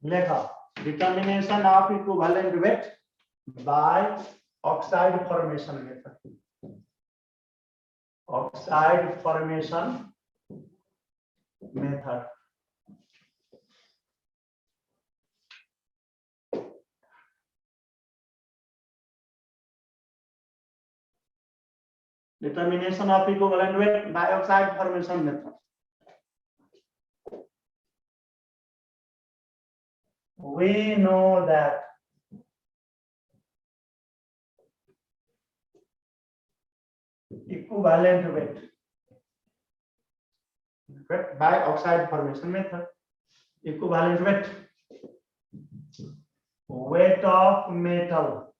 लेखा determination of equivalent weight by oxide formation method. Oxide formation method. Determination of equivalent weight by oxide formation method. We know that equivalent weight by oxide formation method. Equivalent weight of metal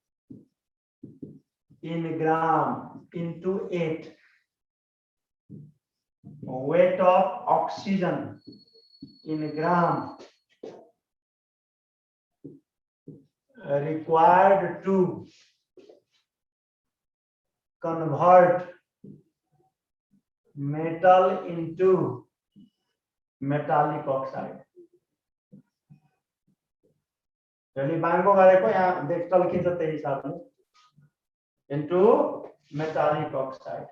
in gram into 8. Weight of oxygen in gram required to convert metal into metallic oxide. चलिए बांगो वाले को यहाँ देखटल खींचते हिसाब में into metallic oxide.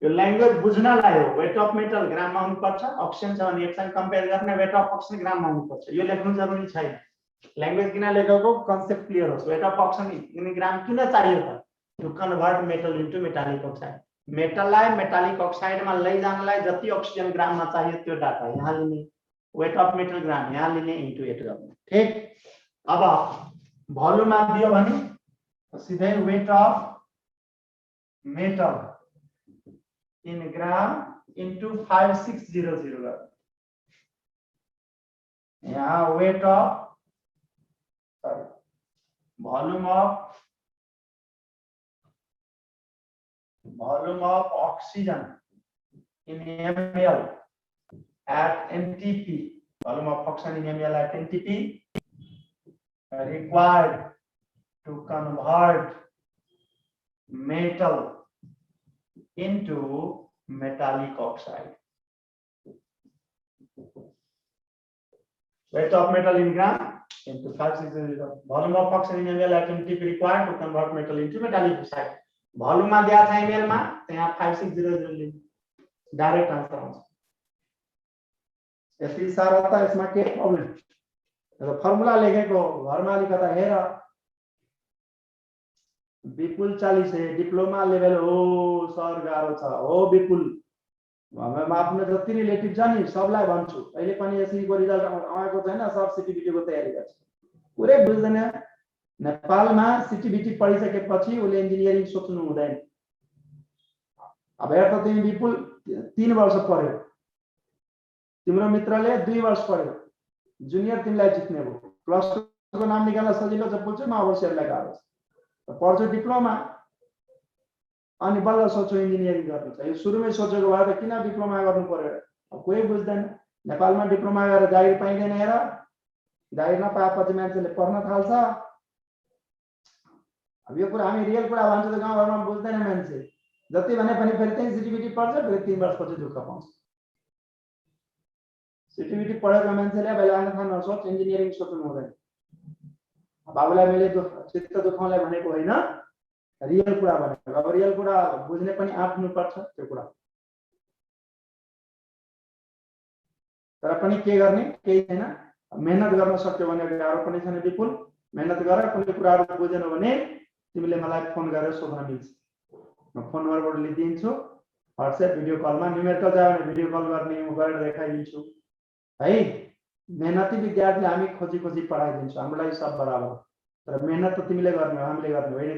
यो language बुझ्न लाग्यो वेट अफ मेटल ग्राममा हुनुपर्छ अक्सिजन छ भने एकसँग कम्पेयर गर्ने वेट अफ अक्सिजन ग्राममा हुनुपर्छ यो लेख्नु जरुरी छैन ल्याङ्ग्वेज किन लेखेको कन्सेप्ट क्लियर होस् weight of oxygen in gram किन चाहियो त to convert metal into metallic oxide मेटललाई मेटालिक अक्साइडमा लैजानलाई जति अक्सिजन ग्राममा चाहियो त्यो डाटा यहाँ लिने वेट अफ मेटल ग्राम यहाँ लिने इन्टु 8 गर्ने ठीक अब भोल्युममा दियो भने सीधै weight of metal in gram into 5600 यहाँ weight of volume of oxygen in ml at NTP volume of oxygen in ml at NTP required to convert metal into metallic oxide. Weight of metal in gram into 5600 volume of oxygen in ml at NTP required to convert metal into metallic oxide. Volume मा दिया था ml मा तो यहाँ 5600 ले direct answer आउँछ यति सारा त यसमा के प्रब्लम र फर्मुला लेखेको घरमा अलिकता हेर विपुल 40 है डिप्लोमा लेभल हो सर गाह्रो छ हो विपुल म आफ्नो जति रिलेटिभ छ नि सबलाई भन्छु अहिले पनि एसईको रिजल्ट आएको छैन सब सिटीबीटी को तयारी गर्छ पुरै बुझ्दैन नेपालमा सिटीबीटी पढिसकेपछि उले इन्जिनियरिङ सोच्नु हुँदैन अब हेर त तिमी विपुल 3 वर्ष पढ्यो तिम्रो मित्रले 2 वर्ष पढ्यो जुनियर तिमीलाई जित्ने भो प्लस 2 को नाम निकाल्न सजिलो छ पुल्छु म अवश्यलाई गाह्रो छ पढ्छु डिप्लोमा अनि बल्ल सोच्छु इन्जिनियरिङ गर्नु छ यो सुरुमै सोचेको भए त किन डिप्लोमा गर्नु पर्यो अब कोही बुझ्दैन नेपालमा डिप्लोमा गरेर जागिर पाइदैन हेर जागिर नपाएपछि मान्छेले पढ्न थाल्छ अब यो कुरा हामी रियल कुरा भन्छ त गाउँघरमा बुझ्दैन मान्छे जति भने पनि फेरि त्यही सिटीबीटी पढ्छ फेरि 3 वर्षपछि दुःख पाउँछ सिटीबीटी पढेको मान्छेले बेलायन थाहा नसोच इन्जिनियरिङ सोच्नु हुँदैन बाबुलाई मैले चित्त दुखाउनलाई भनेको होइन रियल कुरा भनेको अब रियल कुरा बुझ्ने पनि आँट हुनुपर्छ त्यो कुरा तर पनि के गर्ने केही छैन मेहनत गर्न सक्यो भने गाह्रो पनि छैन विपुल मेहनत गर कुनै कुराहरु बुझेन भने तिमीले मलाई फोन गरेर सोध्न मिल्छ म फोन नम्बरबाट लिदिन्छु WhatsApp भिडियो कलमा न्युमेरिकल जायो भने भिडियो कल गर्ने म गरेर देखाइदिन्छु है मेहनती विद्यार्थीले हामी खोजी खोजी पढाइदिन्छु हाम्रो लागि सब बराबर तर मेहनत त तिमीले गर्ने हो हामीले गर्ने होइन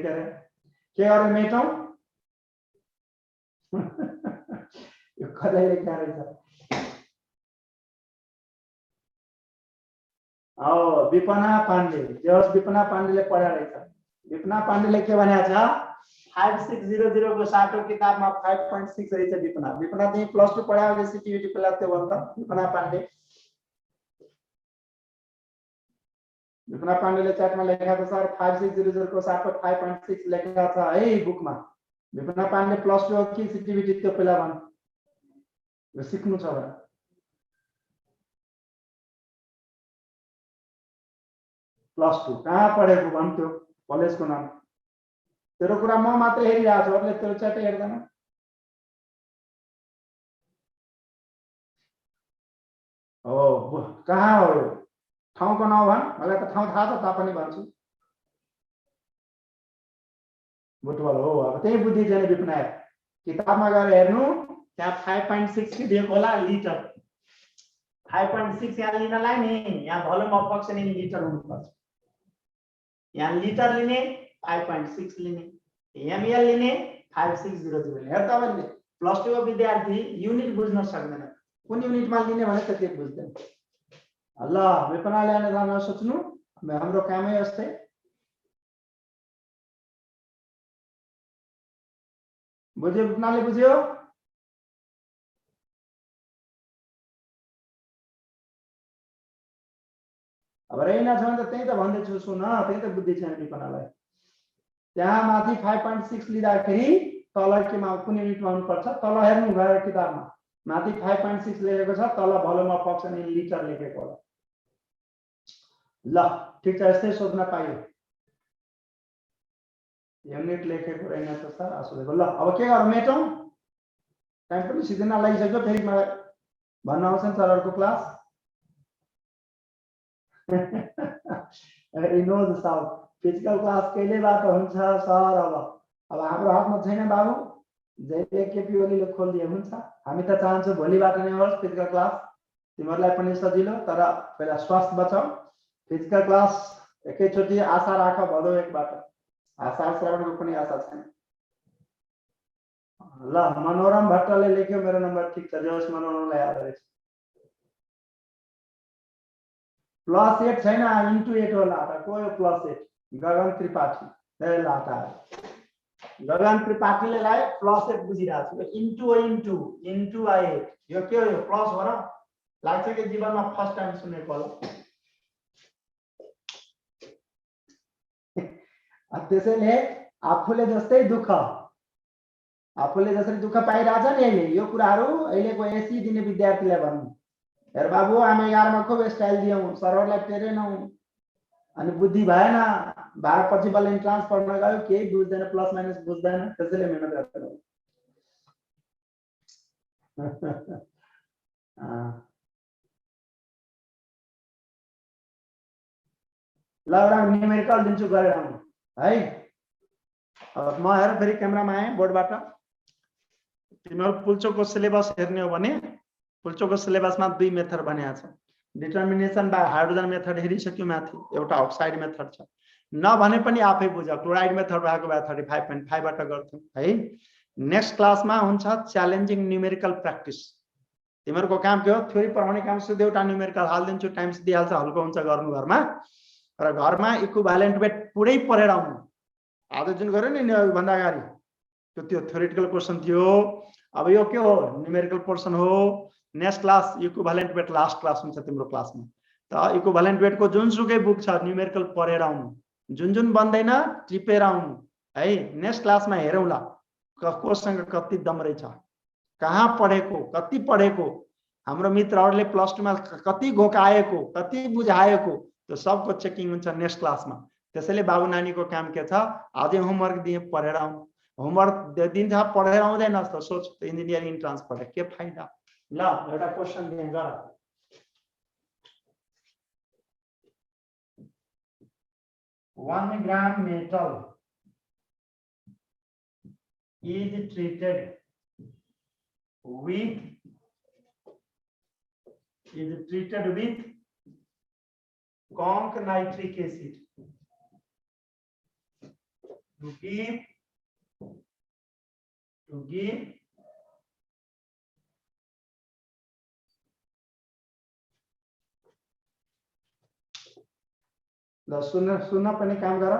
के गरे मेटौं यो कतै लेख्या रहेछ आओ विपना पाण्डे जस विपना पाण्डेले पढ्या रहेछ विपना पाण्डेले के भनेको छ 5600 को साटो किताबमा 5.6 रहेछ विपना चाहिँ प्लस 2 पढ्या हो सिटीबीटी पेला त्यो भन्दा विपना पाण्डेले च्याटमा लेखेको छ सर 5600 को साटो 5.6 लेखेको छ है बुकमा विपना पाण्डे प्लस 2 हो कि सिटीबीटी त्यो पेला भन् यो सिक्नु छ भने +2 कहाँ पढेको भन्थ्यो कलेजको नाम तेरो कुरा म मात्र हेरिरहेको छु अरूले तेरो च्याटै हेर्दैन ओ कहाँ हो यो ठाउँको नाउँ भन् मलाई त ठाउँ थाहा छ तापनि भन्छु बुटवल हो अब त्यही बुद्धि छैन विपनायक किताबमा गएर हेर्नु त्यहाँ 5.6 दिएको होला लिटर 5.6 यहाँ लिनलाई नि यहाँ volume of function in litre हुनुपर्छ यहाँ लिटर लिने 5.6 लिने एमएल लिने 5600 लिने हेर तपाईले +2 को विद्यार्थी युनिट बुझ्न सक्दैन कुन युनिटमा लिने भने त त्यो बुझ्दैन ल विपनाले आने नसोच्नु हाम्रो कामै यस्तै बुझ्यो विपनाले बुझ्यो अब रहेन छ भने त त्यही त भन्दैछु सुन त्यही त बुद्धि छैन विपनालाई त्यहाँ माथि 5.6 लिँदाखेरि तल केमा कुन युनिटमा हुनुपर्छ तल हेर्नु गएर किताबमा माथि 5.6 लेखेको छ तल volume of function in litre लेखेको होला ल ठीक छ यस्तै सोध्न पाइयो युनिट लेखेको रहेन त सर आसुदेको ल अब के गरौँ मेटौं टाइम पनि सिधै नलागिसक्यो फेरि मलाई भन्न आउँछ नि सरहरुको क्लास इनोज साउथ फिजिकल क्लास कहिलेबाट हुन्छ सर अब हाम्रो हातमा छैन बाबु जहिले केपी ओलीले खोलिदिए हुन्छ हामी त चाहन्छौँ भोलिबाट नै होस् फिजिकल क्लास तिमीहरूलाई पनि सजिलो तर पहिला स्वास्थ्य बचाऊ फिजिकल क्लास एकैचोटि आशा राख भदौ 1 बाट आशा श्रावणको पनि आशा छैन ल मनोरम भट्टले लेख्यो मेरो नम्बर ठीक छ जोस मनोरमलाई याद रहेछ +8 छैन *8 होला त को यो +8 गगन त्रिपाठी ए लाटा गगन त्रिपाठीले लाई +8 बुझिरहेको छु इन्टु 8 यो के हो यो प्लस हो र लाग्छ कि जीवनमा फर्स्ट टाइम सुनेको होला त्यसैले आफूले जस्तै दुःख आफूले जसरी दुःख पाइरहेछ नि अहिले यो कुराहरू अहिलेको एसी दिने विद्यार्थीलाई भन्नु हेर बाबु हामी 11 मा खूब स्टाइल दियौं सरहरुलाई टेरेनौ अनि बुद्धि भएन 12 पछि बल इन्ट्रान्स पढ्न गयो केही बुझ्दैन प्लस माइनस बुझ्दैन त्यसैले मेहनत गर्दैन ल एउटा न्युमेरिकल दिन्छु गरेर आउनु है अब म हेर फेरि क्यामेरामा आए बोर्डबाट तिमीहरु पुल्चोको सिलेबस हेर्ने हो भने पुल्चोको सिलेबसमा 2 मेथड बनाएको छ डिटर्मिनेसन बाइ हाइड्रोजन मेथड हेरिसक्यो माथि एउटा अक्साइड मेथड छ नभने पनि आफै बुझ क्लोराइड मेथड भएको भए 35.5 बाट गर्थ्यौ है नेक्स्ट क्लासमा हुन्छ च्यालेन्जिङ न्युमेरिकल प्र्याक्टिस तिमीहरुको काम के हो थ्योरी पढाउने काम सिधै एउटा न्युमेरिकल हाल्दिन्छु टाइम्स दिइहाल्छ हल्को हुन्छ गर्नु घरमा र घरमा इक्विभ्यालेन्ट वेट पुरै पढेर आउनु आज जुन गर्यो नि भन्दा अगाडि त्यो थ्योरेटिकल क्वेशन थियो अब यो के हो न्युमेरिकल पोर्सन हो next class equivalent weight last class हुन्छ तिम्रो क्लासमा त इक्विभ्यालेन्ट वेट को जुनसुकै बुक छ न्युमेरिकल पढेर आउनु जुन बन्दैन टिपेर आउनु है नेक्स्ट क्लासमा हेरौँला कोसँग कति दम रहेछ कहाँ पढेको कति पढेको हाम्रो मित्रहरुले +2 मा कति घोकाएको कति बुझाएको त्यो सबको चेकिङ हुन्छ नेक्स्ट क्लासमा त्यसैले बाबु नानीको काम के छ आजै होमवर्क दिए पढेर आउनु होमवर्क दिन्छ पढेर आउँदैन त सोच इन्जिनियरिङ इन्ट्रान्स पढे के फाइदा ल एउटा क्वेशन दिए गर 1 gram metal is treated with conc nitric acid to give the सुन्न पनि काम गर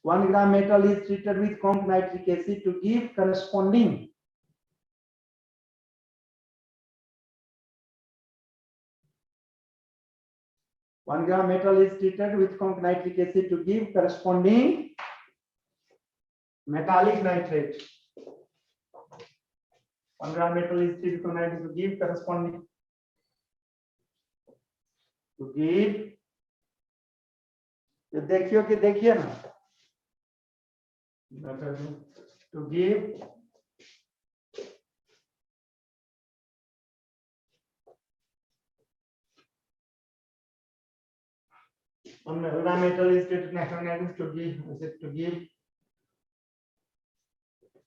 1 gram metal is treated with conc nitric acid to give corresponding One gram metal is treated with conc nitric acid to give corresponding metallic nitrate. 1 gram metal is treated with nitrate to give corresponding ये देखियो कि देखिए ना, to give on the metal is treated national to give, is it to give?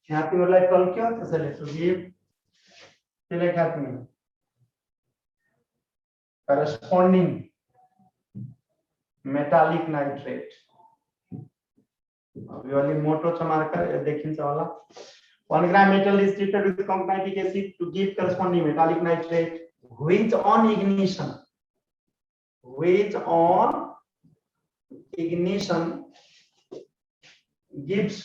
ख्याति मतलब call क्या होता है? Two give पहले ख्याति में corresponding metallic nitrate. अभी वाली मोटो चमार कर देखिन वाला 1 gram metal is treated with concanitic acid to give corresponding metallic nitrate which on ignition gives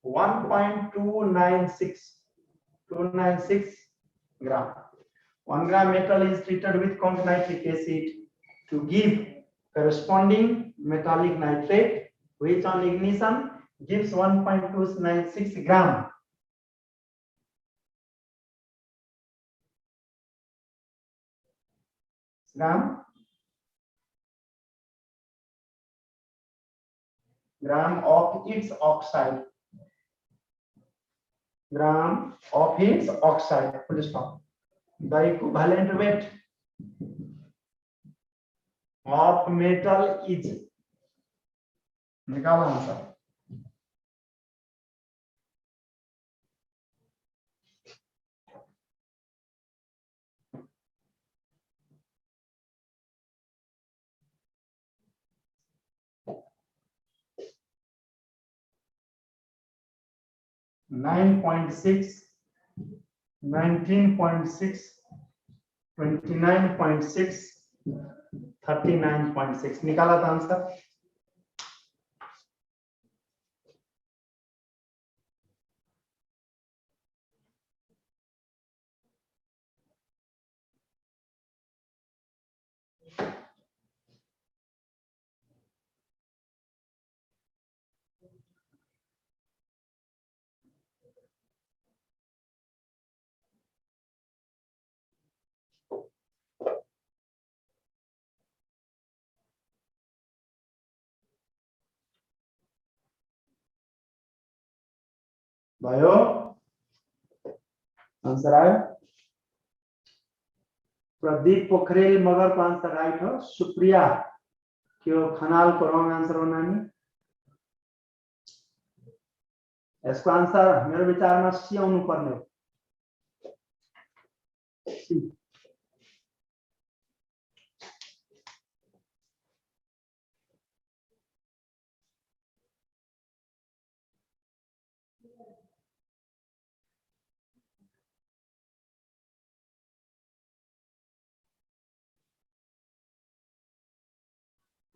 1.296 gram. 1 gram metal is treated with concanitic acid to give corresponding metallic nitrate which on ignition gives 1.296 gram. Gram of its oxide. Gram of its oxide. Full stop. The equivalent weight of metal is. निकालो answer. $9.6, 19.6, 29.6, 39.6 निकाला था answer. भयो answer आयो. प्रदीप पोखरेल मगर को answer right हो. सुप्रिया क्यों खनाल को wrong answer होना नहीं. इसको आंसर मेरे विचार में सी आउनु पर्ने हो. C.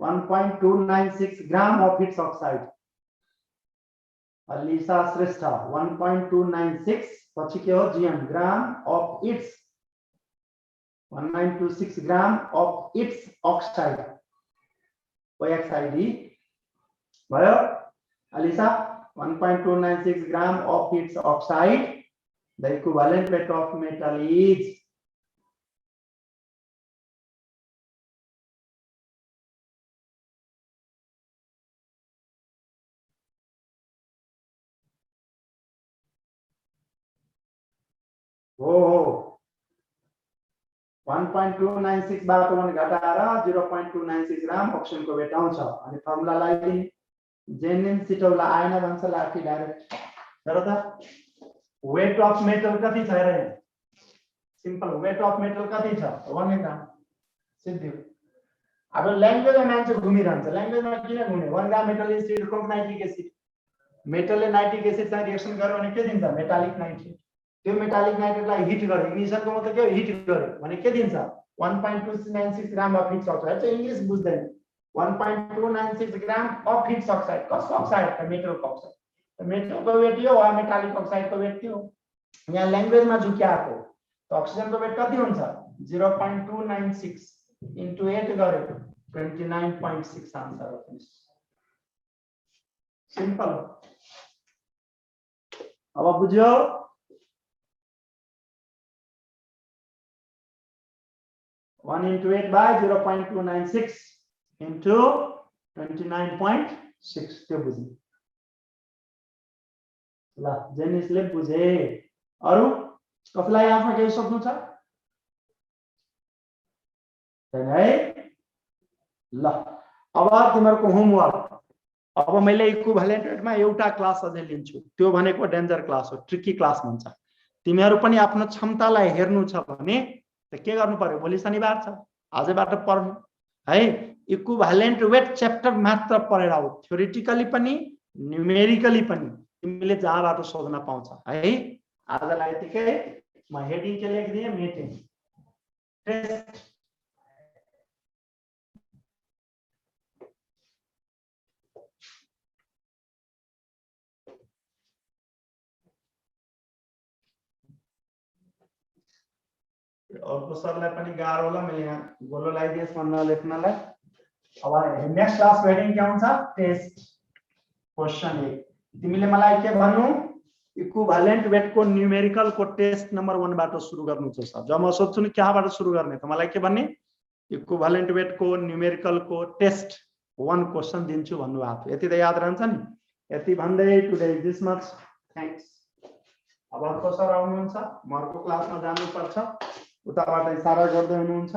$1.296 gram of its oxide. Alisa Shrestha 1.296 पछि के हो GM gram of its 1926 gram of its oxide. oxide भयो. Alisa 1.296 gram of its oxide. The equivalent weight of metal is. हो 1.296 बाट वन घटाएर 0.296 ग्राम अक्सिजन को वेट आउँछ. अनि फर्मुला लगाइदिने. जेनिन सिटौला आएन भन्छ लाठी डाइरेक्ट. हेर त वेट अफ मेटल कति छ हेर. सिम्पल वेट अफ मेटल कति छ 1 ग्राम. सिद्धि. अब ल्याङ्ग्वेजमा मान्छे घुमिरहन्छ. ल्याङ्ग्वेजमा किन घुम्ने. 1 gram metal is treated with nitric acid. मेटलले नाइट्रिक एसिडसँग रिएक्सन गर्यो भने के दिन्छ मेटालिक नाइट्रेट. त्यो मेटालिक नाइट्रेटलाई हिट गर्यो. इग्निसनको मतलब के हो हिट गर्यो भने के दिन्छ 1.296 ग्राम अफ इट्स अक्साइड. चाहिँ इंग्लिश बुझ्दैन. 1.296 ग्राम अफ इट्स अक्साइड. कसको अक्साइड त मेटलको अक्साइड. त मेटलको वेट यो वा मेटालिक अक्साइडको वेट त्यो. यहाँ ल्याङ्ग्वेजमा झुक्याएको त अक्सिजनको वेट कति हुन्छ 0.296 into 8 गरे 29.6 आन्सर हो. सिम्पल. अब बुझ्यो. One into 8 by 0.296 into 29.6 त्यो बुझ्नु ल। जेनिसले बुझे। अरु कसैलाई आफ्नो केही सोध्नु छ है? ल अब तिमीहरूको होमवर्क। अब मैले इक्विभ्यालेन्टमा एउटा क्लास अझै लिन्छु, त्यो भनेको डेन्जर क्लास हो, ट्रिकी क्लास भन्छ। तिमीहरू पनि आफ्नो क्षमतालाई हेर्नु छ भने त के गर्नु पर्यो? भोलि शनिबार छ, आजबाट पढ्नु है। इक्विभ्यालेन्ट वेट च्याप्टर मात्र पढेर आऊ, थ्योरेटिकली पनि न्युमेरिकली पनि तिमीले जहाँबाट सोध्न पाउँछ है। आजलाई यतिकै। म हेडिङ के लेखिदिएँ? Meeting test. अर्को सरलाई पनि गाह्रो होला, मैले यहाँ गोलो लगाइदिएँ भन्दा लेख्नलाई। अब नेक्स्ट क्लास हेडिङ के हुन्छ? Test question 1। तिमीले मलाई के भन्नु? इक्विभ्यालेन्ट वेट को न्यूमेरिकल को टेस्ट नंबर 1 बाट सुरु गर्नु छ सर। जब म सोध्छु नि कहाँबाट सुरु गर्ने त मलाई के भन्ने? इक्विभ्यालेन्ट वेट को न्यूमेरिकल को टेस्ट 1 क्वेशन दिन्छु भन्नु भएको थियो। यति त याद रहन्छ नि? यति भन्दै टुडे दिस मच, थ्यांक्स। अब अर्को सर आउनुहुन्छ, म अर्को क्लासमा जानुपर्छ, उताबाट इशारा गर्दै हुनुहुन्छ।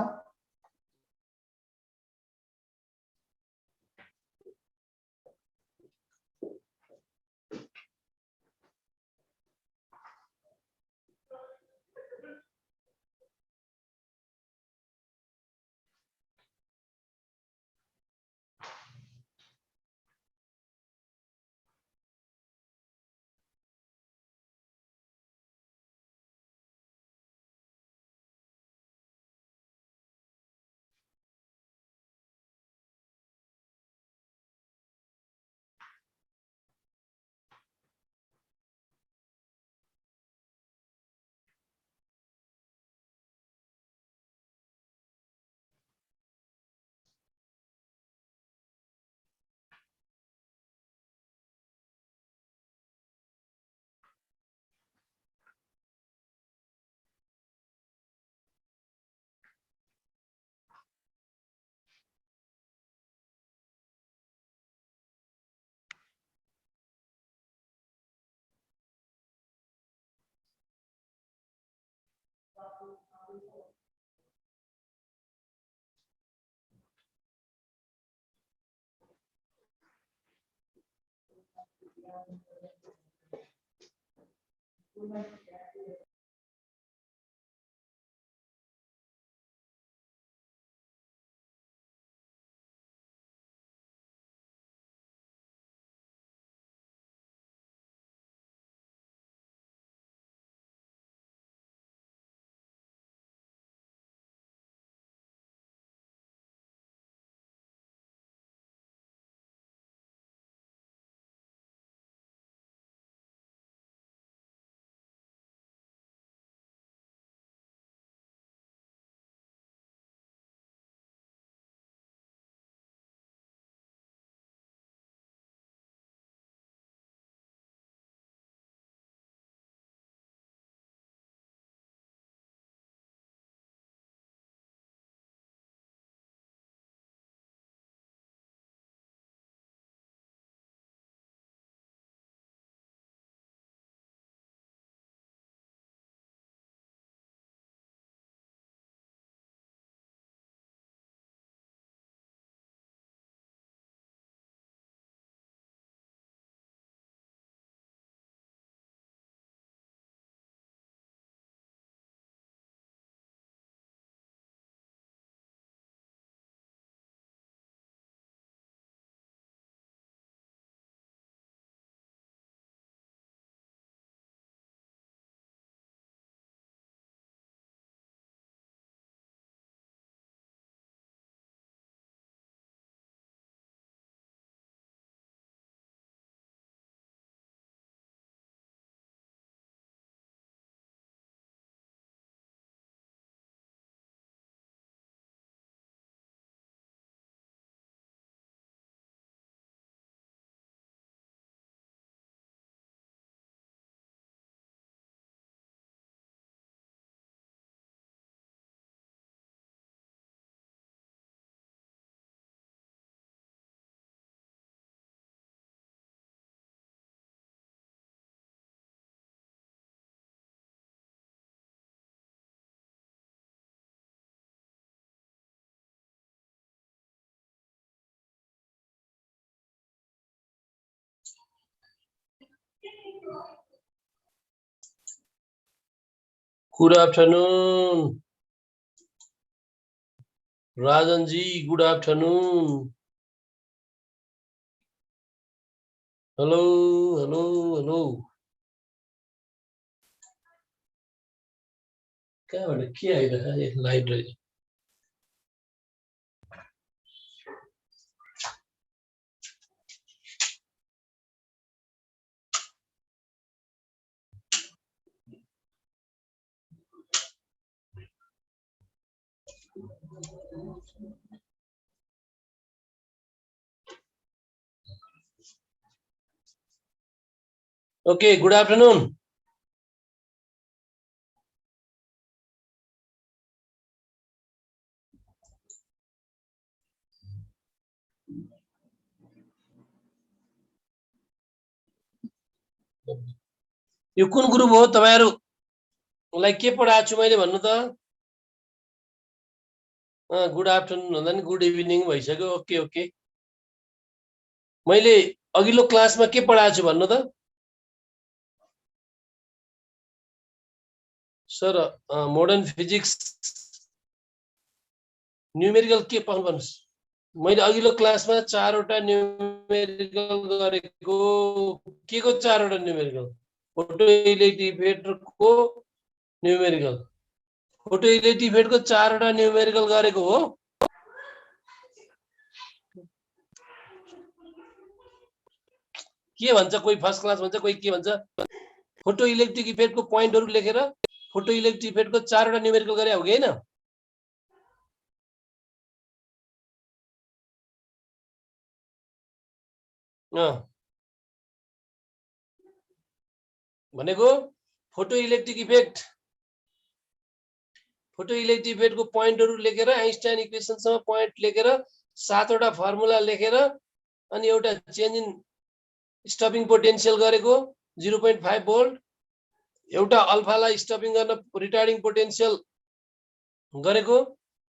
Good afternoon. Rajan ji, good afternoon. Hello, hello, hello. कहाँबाट के आइरहेको लाइट रहेछ Okay, good afternoon. यो कुन ग्रुप हो तपाईहरुलाई के पढाएको छु मैले भन्नु त गुड आफ्टरनुन भन्दा नि गुड इभिनिङ भइसक्यो ओके ओके मैले अघिल्लो क्लासमा के पढाएको छु भन्नु त सर मोडर्न फिजिक्स न्यूमेरिकल के भन्नुस् मैले अघिल्लो क्लासमा चारवटा न्यूमेरिकल गरेको के को चारवटा न्यूमेरिकल फोटो इलेक्ट्रिक इफेक्टको न्यूमेरिकल फोटो इलेक्ट्रिक इफेक्टको चारवटा न्यूमेरिकल गरेको हो के भन्छ कोही फर्स्ट क्लास भन्छ कोही के भन्छ फोटो इलेक्ट्रिक इफेक्टको प्वाइन्टहरु लेखेर फोटो इलेक्ट्रिक इफेक्टको चारवटा न्यूमेरिकल गरे हो कि हैन भनेको फोटो इलेक्ट्रिक इफेक्टको प्वाइन्टहरु लेखेर आइन्स्टाइन इक्वेशनसँग प्वाइन्ट लेखेर सातवटा फर्मुला लेखेर अनि एउटा चेन्ज इन स्टपिङ पोटेन्शियल गरेको 0.5 भोल्ट एउटा अल्फालाई स्टपिङ गर्न रिटार्डिङ पोटेन्शियल गरेको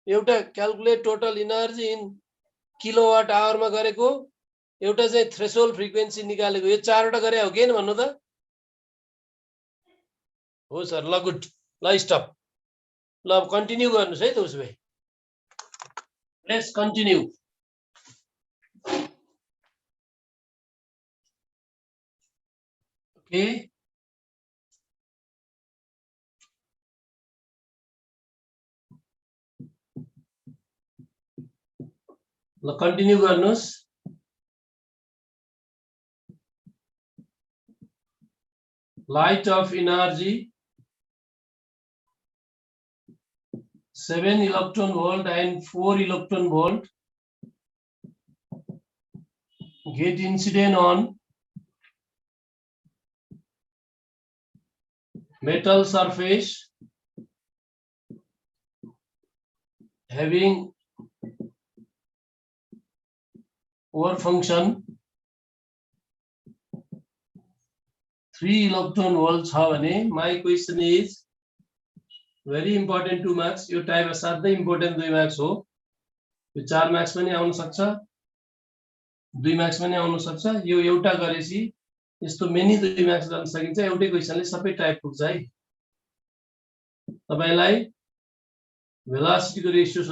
एउटा calculate total energy in kilowatt आवरमा गरेको एउटा चाहिँ थ्रेशोल्ड फ्रिक्वेन्सी निकालेको यो चारवटा गरे हो के भन्नु त हो सर ल गुड ल स्टप ल अब कन्टिन्यू गर्नुस् है त उसो भए लेट्स कन्टिन्यू ओके ल कन्टिन्यू गर्नुस् light of energy 7 electron volt and 4 electron volt get incident on metal surface having work function 3 electron volt छ भने my question is very important 2 marks यो टाइप साथै इम्पोर्टेन्ट 2 मार्क्स हो यो 4 marks पनि आउन सक्छ 2 मार्क्स पनि आउन सक्छ यो एउटा गरेसी यस्तो मेनी 2 मार्क्स गर्न सकिन्छ एउटै क्वेशनले सबै टाइप पुग्छ है तपाईलाई velocity को रेशियो छ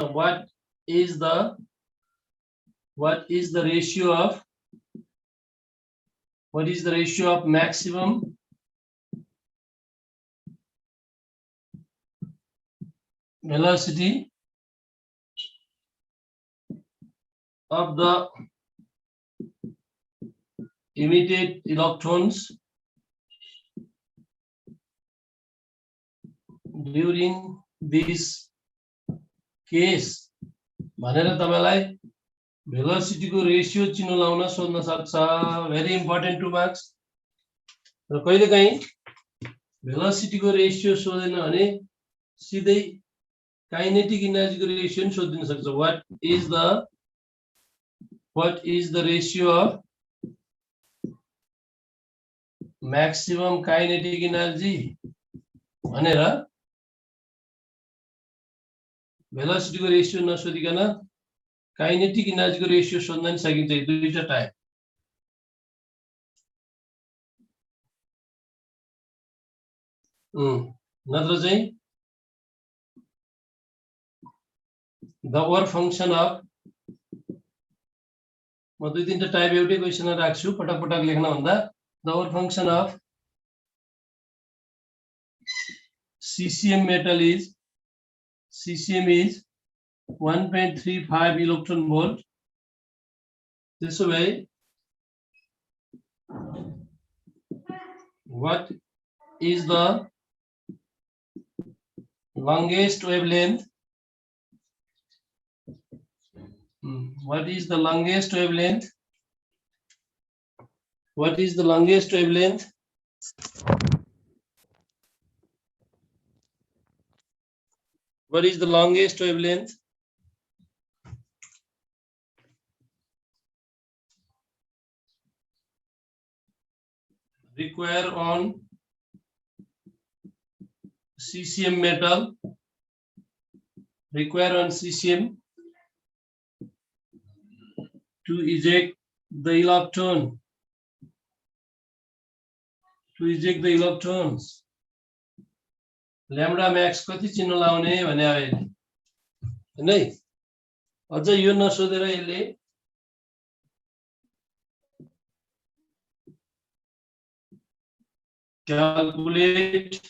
what is the ratio of maximum velocity of the emitted electrons during this case भनेर तपाईलाई भेलोसिटी को रेशियो चिन्ह लाउन सोध्न सक्छ भेरी इम्पोर्टेन्ट 2 मार्क्स र कहिलेकाहीँ भेलोसिटी को रेशियो सोधेन भने सिधै काइनेटिक एनर्जी को रेशियो नि सोधिन सक्छ what is the ratio of maximum kinetic energy भनेर भेलोसिटी को रेशियो नसोधिकन काइनेटिक एनर्जी को रेशियो सोध्न नि सकिन्छ दुईटा टाइप नत्र चाहिँ the work function of म दुई तीनटा टाइप एउटै क्वेशनमा राख्छु पटक पटक लेख्न भन्दा the work function of CCM metal is 1.35 electron volt. This way, what is the longest wavelength? What is the longest wavelength? What is the longest wavelength? What is the longest wavelength? Require on CCM metal. Require on CCM to eject the electron. To eject the electrons. Lambda max कति चिन्ह लाउने भने अहिले हैन है अझ यो नसोधेर यसले calculate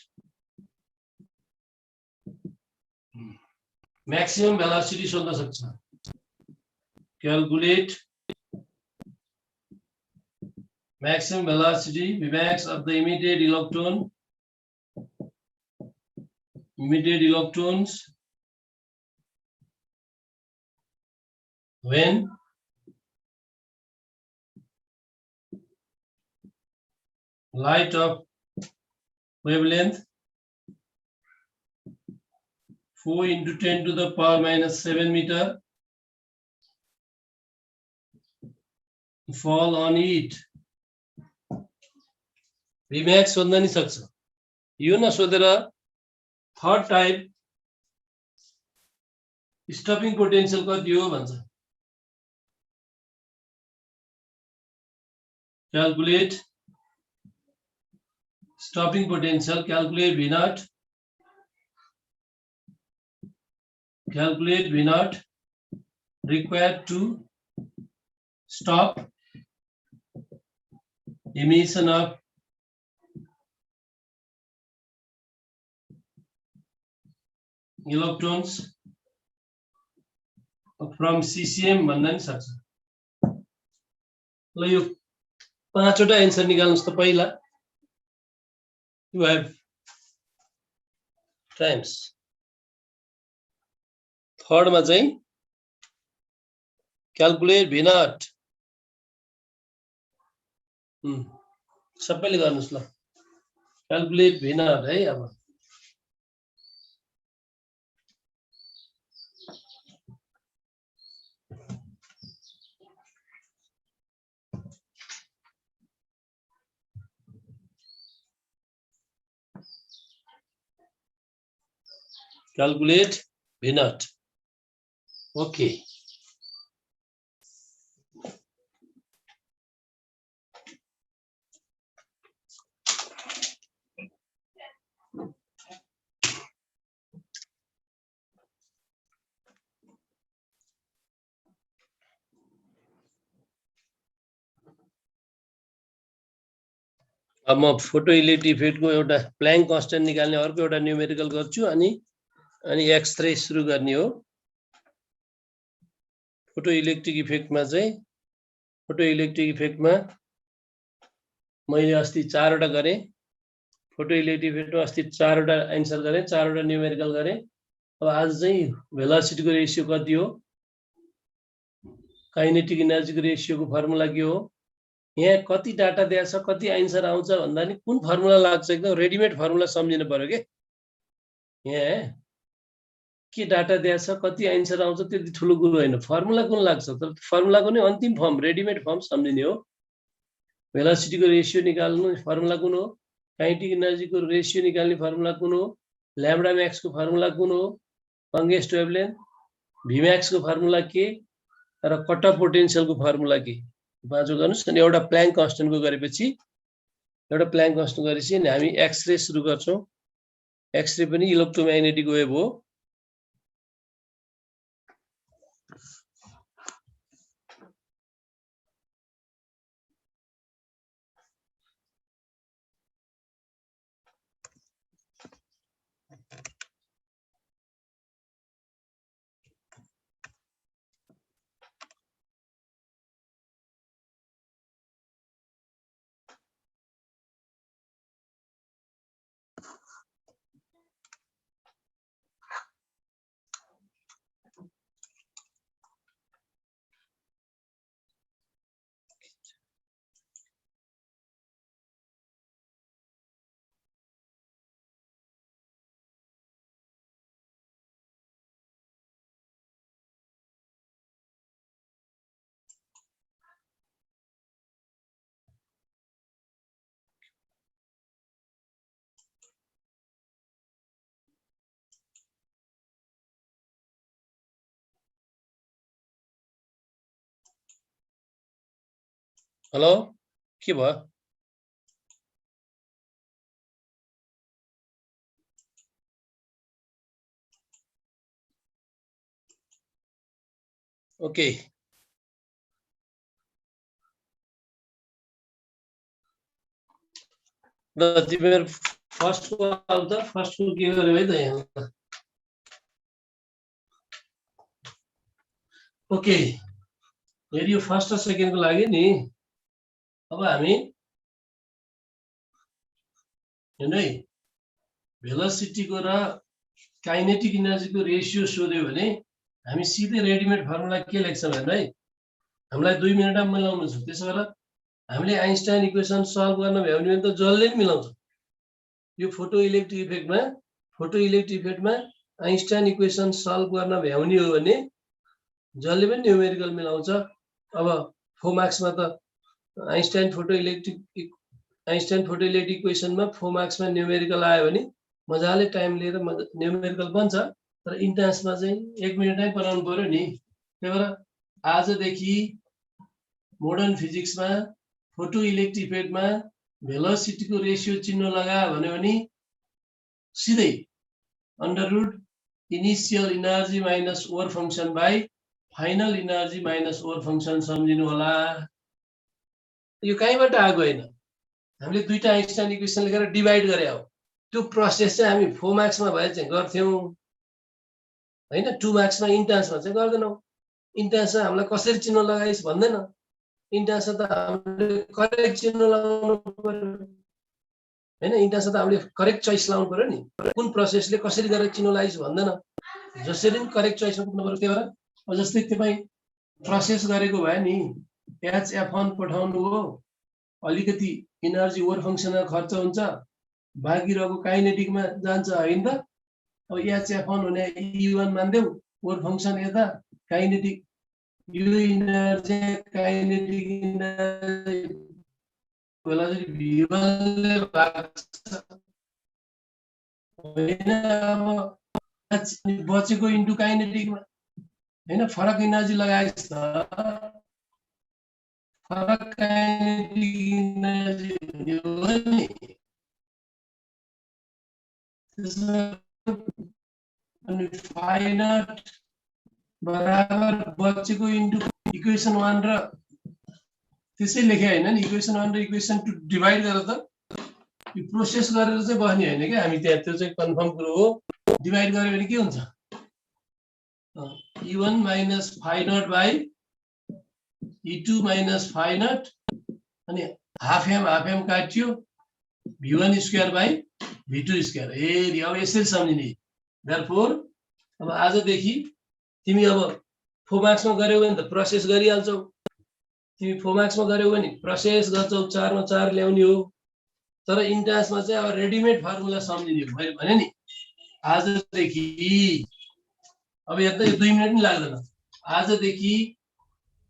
maximum velocity सोध्न सक्छ calculate maximum velocity Vmax of the emitted electrons when light of wavelength 4 into 10 to the power minus 7 meter fall on it. Vmax सोध्न नि सक्छ यो नसोधेर थर्ड टाइप स्टपिङ पोटेन्शियल कति हो भन्छ calculate stopping potential calculate V naught required to stop emission of electrons from CCM भन्न नि सक्छ ल यो पाँचवटा आन्सर निकाल्नुस् त पहिला you have times थर्ड मा चाहिँ क्याल्कुलेट V naught सबैले गर्नुस् ल क्याल्कुलेट V naught है अब calculate V naught. Okay. अब म फोटो इलेक्ट्रिक इफेक्टको एउटा प्ल्याङ्क कन्स्टेन्ट निकाल्ने अर्को एउटा न्यूमेरिकल गर्छु अनि एक्स-रे सुरु गर्ने हो फोटो इलेक्ट्रिक इफेक्टमा मैले अस्ति 4 वटा गरे फोटो इलेक्ट्रिक इफेक्टमा अस्ति 4 वटा आन्सर गरे 4 वटा न्यूमेरिकल गरे अब आज चाहिँ भेलोसिटीको रेशियो कति हो काइनेटिक एनर्जीको रेशियोको फर्मुला के हो यहाँ कति डाटा दिएको छ कति आन्सर आउँछ भन्दा नि कुन फर्मुला लाग्छ एकदम रेडिमेड फर्मुला सम्झिनु पर्यो के यहाँ के डाटा दिएको छ कति आन्सर आउँछ त्यति ठुलो कुरो हैन फर्मुला कुन लाग्छ तर फर्मुलाको नै अन्तिम फर्म रेडिमेड फर्म सम्झिने हो भेलोसिटीको रेशियो निकाल्नु फर्मुला कुन हो काइनेटिक एनर्जीको रेशियो निकाल्ने फर्मुला कुन हो ल्याम्डा मैक्स को फर्मुला कुन हो लंगेस्ट वेवलेन्थ Vmax को फर्मुला के र कट अफ पोटेन्शियल को फर्मुला के बाजु गर्नुस् अनि एउटा प्ल्याङ्क कन्स्टेन्ट को गरेपछि हामी एक्स-रे सुरु गर्छौं एक्सरे पनि इलेक्ट्रोम्याग्नेटिक वेभ हो। हेलो, के भयो? ओके, ल तिमीहरु फर्स्टको आउँछ, फर्स्टको के गर्यो है त यहाँ। ओके, यदि यो फर्स्ट र सेकेन्डको लागि नि अब हामी हेर्नु है, भेलोसिटीको र काइनेटिक इनर्जीको रेशियो सोध्यो भने हामी सिधै रेडिमेड फर्मुला के लेख्छौँ हेर्नु है। हामीलाई 2 मिनेटमा मिलाउनु छ, त्यसो भएर हामीले आइन्स्टाइन इक्वेसन सल्भ गर्न भ्याउने भने त जसले पनि मिलाउँछ। यो फोटो इलेक्ट्रिक इफेक्टमा आइन्स्टाइन इक्वेसन सल्भ गर्न भ्याउने हो भने जसले पनि न्युमेरिकल मिलाउँछ। अब 4 मार्क्समा त आइन्स्टाइन फोटो इलेक्ट्रिक इक्वेसनमा 4 मार्क्समा न्युमेरिकल आयो भने मजाले टाइम लिएर न्युमेरिकल बन्छ, तर इन्ट्रान्समा चाहिँ 1 मिनेटमै बनाउनु पर्यो नि। त्यही भएर आजदेखि मोडर्न फिजिक्समा फोटो इलेक्ट्रिक इफेक्टमा भेलोसिटीको रेशियो चिन्ह लगायो भने सिधै under root initial energy minus work function by final energy minus work function सम्झिनु होला। यो कहीँबाट आएको हैन, हामीले दुईटा आइन्स्टाइन इक्वेसन लेखेर डिभाइड गरे हो। त्यो प्रोसेस चाहिँ हामी 4 मार्क्समा भए चाहिँ गर्थ्यौं हैन, 2 मार्क्समा इन्ट्रान्समा चाहिँ गर्दैनौं। इन्ट्रान्समा हामीलाई कसरी चिन्ह लगाइस भन्दैन, इन्ट्रान्समा त हामीले करेक्ट चिन्ह लगाउनु पर्यो हैन। इन्ट्रान्समा त हामीले करेक्ट चोइस लगाउनु पर्यो नि, कुन प्रोसेसले कसरी गरेर चिन्ह लगाइस भन्दैन, जसरी पनि करेक्ट चोइसमा पुग्नु पर्यो। त्यही भएर जस्तै तपाई प्रोसेस गरेको भए नि HF1 पठाउनु हो, अलिकति इनर्जी वर्क फंक्सनमा खर्च हुन्छ, बाँकी रहेको काइनेटिकमा जान्छ हैन त। अब HF1 हुने E1 मान्देऊ, वर्क फंक्सन यता, काइनेटिक यो energy kinetic energy velocity V1 ले भाग्छ हैन। अब बचेको इन्टु काइनेटिकमा हैन, फरक इनर्जी लगाएछ त फरक काइनेटिक इनर्जी हुने हो नि। अनि फाइनट बराबर बचेको इन्टु इक्वेसन 1 र त्यसै लेखे हैन नि, इक्वेसन 1 र इक्वेसन 2 डिभाइड गरेर त यो प्रोसेस गरेर चाहिँ बस्ने हैन के हामी त्यहाँ। त्यो चाहिँ कन्फर्म कुरो हो। डिभाइड गर्यो भने के हुन्छ, E1 minus फाइनट by E2 minus फाइनट, अनि हाफ एम काट्यो, V1 square by V2 square. ए अब यसरी सम्झिने। देयरफोर अब आजदेखि तिमी अब 4 मार्क्समा गर्यौ भने त प्रोसेस गरिहाल्छौ। तिमी 4 मार्क्समा गर्यौ भने प्रोसेस गर्छौ, 4 मा 4 ल्याउने हो। तर इन्ट्रान्समा चाहिँ अब रेडिमेड फर्मुला सम्झिने हो। मैले भने नि आजदेखि, अब यहाँ त 2 मिनेट पनि लाग्दैन, आजदेखि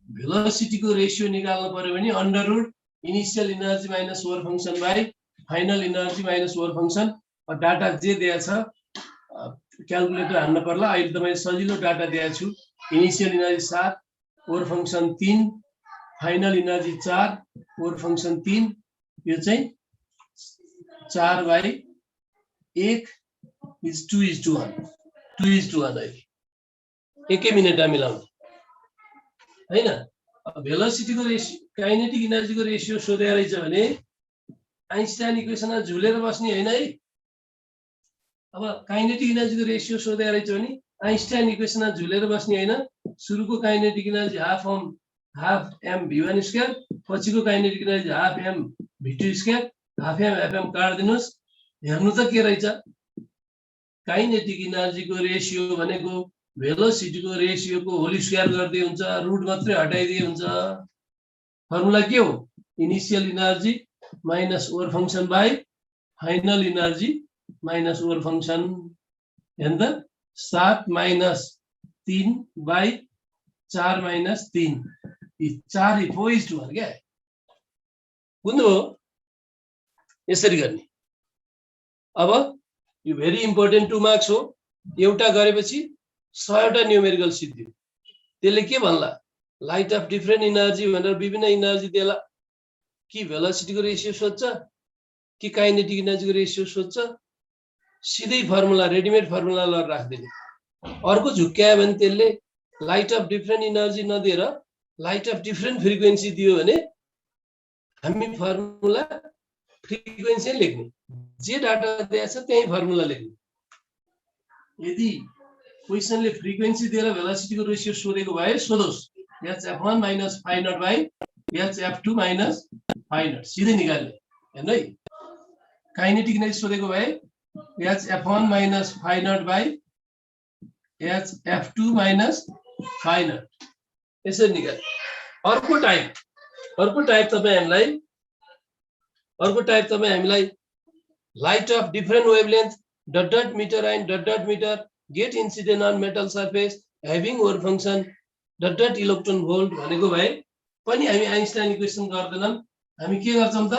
भेलोसिटीको रेशियो निकाल्नु पर्यो भने under root initial energy minus work function by final energy minus work function. Data जे दिएको छ क्याल्कुलेटर हान्न पर्ला। अहिले त मैले सजिलो डाटा दिएको छु। Initial energy 7, work function 3, final energy 4, work function 3। यो चाहिँ 4/1 इज 2:1 2:1 अहिले एकै मिनेटमा मिलाउनु हैन भेलोसिटीको रेशियो काइनेटिक एनर्जीको रेशियो सोधेको रहेछ भने आइन्स्टाइन इक्वेसनमा झुलेर बस्ने हैन है अब काइनेटिक एनर्जीको रेशियो सोधेको रहेछ भने आइन्स्टाइन इक्वेसनमा झुलेर बस्ने हैन सुरुको kinetic energy half m v1 square पछिको kinetic energy half m v2 square half m fm काट दिनुस् हेर्नु त के रहेछ काइनेटिक एनर्जीको रेशियो भनेको भेलोसिटीको रेशियोको होल स्क्वायर गर्दै हुन्छ रुट मात्रै हटाइदिए हुन्छ फर्मुला के हो initial energy minus over function by final energy minus over function हेर्नु त 7 माइनस 3 बाइ 4 माइनस 3 यी 4 4:1 क्या बुझ्नु हो यसरी गर्ने अब यो भेरी इम्पोर्टेन्ट 2 मार्क्स हो एउटा गरेपछि 100 वटा न्यूमेरिकल सिद्धियो त्यसले के भन्ला लाइट अफ डिफरेन्ट एनर्जी भनेर विभिन्न एनर्जी देला कि भेलोसिटीको रेशियो सोध्छ कि काइनेटिक एनर्जीको रेशियो सोध्छ सिधै फर्मुला रेडिमेड फर्मुला ल राख्दिने अर्को झुक्क्यायो भने त्यसले लाइट अफ डिफरेन्ट एनर्जी नदिएर लाइट अफ डिफरेन्ट फ्रिक्वेन्सी दियो भने हामी फर्मुला फ्रिक्वेन्सी लेख्ने जे डाटा दिएको छ त्यही फर्मुला लेख्ने यदि क्वेशनले फ्रिक्वेन्सी दिएर भेलोसिटीको रेशियो सोधेको भए सोधोस् hf1 minus phi naught by hf2 minus phi naught सिधै निकाल्ने हैन है काइनेटिक एनर्जी सोधेको भए hf1 minus phi naught by hf2 minus phi naught यसरी निकाल्ने अर्को टाइप तपाई हामीलाई light of different wavelength dot metre and dot metre get incident on metal surface having over function dot electron volt भनेको भए पनि हामी आइन्स्टाइन इक्वेसन गर्दैनौं हामी के गर्छौं त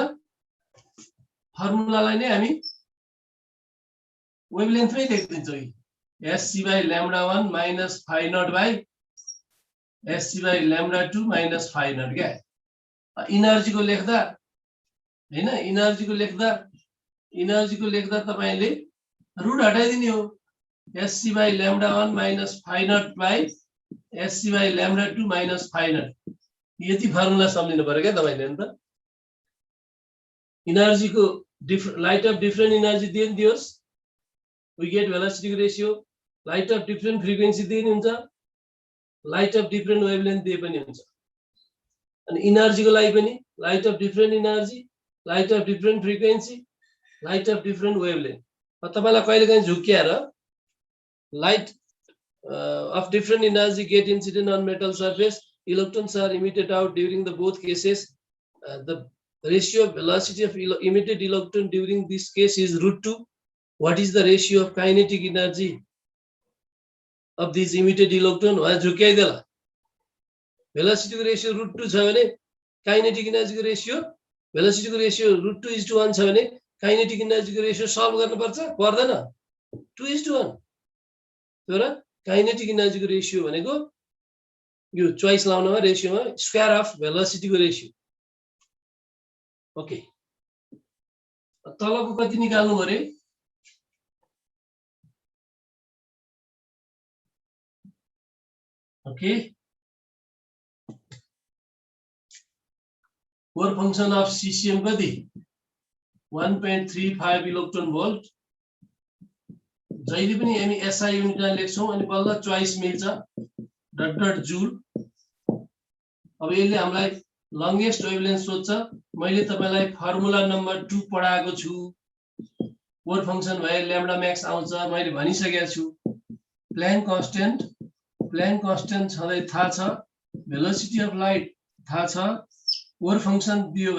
फर्मुलालाई नै हामी वेभलेन्थमै लेख्दिन्छौं sc by lambda 1 minus phi naught by sc by lambda 2 minus phi naught क्या एनर्जी को लेख्दा हैन एनर्जी को लेख्दा तपाईले रुट हटाइदिने हो sc by lambda 1 minus phi naught by sc by lambda 2 minus phi naught यति फर्मुला सम्झिनु पर्यो के तपाईले नि त एनर्जी को लाइट अफ डिफरेन्ट एनर्जी दियोस् we get velocity ratio light of different frequency दिने हुन्छ लाइट अफ डिफरेन्ट वेभलेन्थ दिए पनि हुन्छ अनि एनर्जी को लागि पनि light of different energy light of different frequency light of different wavelength तपाईलाई कहिलेकाहीँ झुक्क्याएर light of different energy get incident on metal surface electrons are emitted out during the both cases the ratio of velocity of emitted electron during this case is √2 what is the ratio of kinetic energy of these emitted electron वा झुक्याइदेला velocity को ratio √2 छ भने kinetic energy को ratio velocity को ratio √2:1 छ भने kinetic energy को ratio solve गर्न पर्दैन 2:1 तर काइनेटिक एनर्जी को रेशियो भनेको यो चोइस लाउनमा रेशियोमा स्क्वायर अफ भेलोसिटी को रेशियो ओके तलको कति निकाल्नु पर्यो okay four function of CCM कति 1.35 इलेक्ट्रोन भोल्ट जहिले पनि हामी एसआई युनिटमा लेख्छौं अनि बल्ल चोइस मिल्छ डट जूल अब यसले हामीलाई लंगेस्ट वेभलेन्थ सोध्छ मैले तपाईलाई फर्मुला नम्बर 2 पढाएको छु फोर फंक्शन भए ल्याम्डा मैक्स आउँछ मैले भनिसकेको छु प्लैंक कांस्टेंट छँदै थाहा छ भेलोसिटी अफ लाइट थाहा छ फोर फंक्शन दियो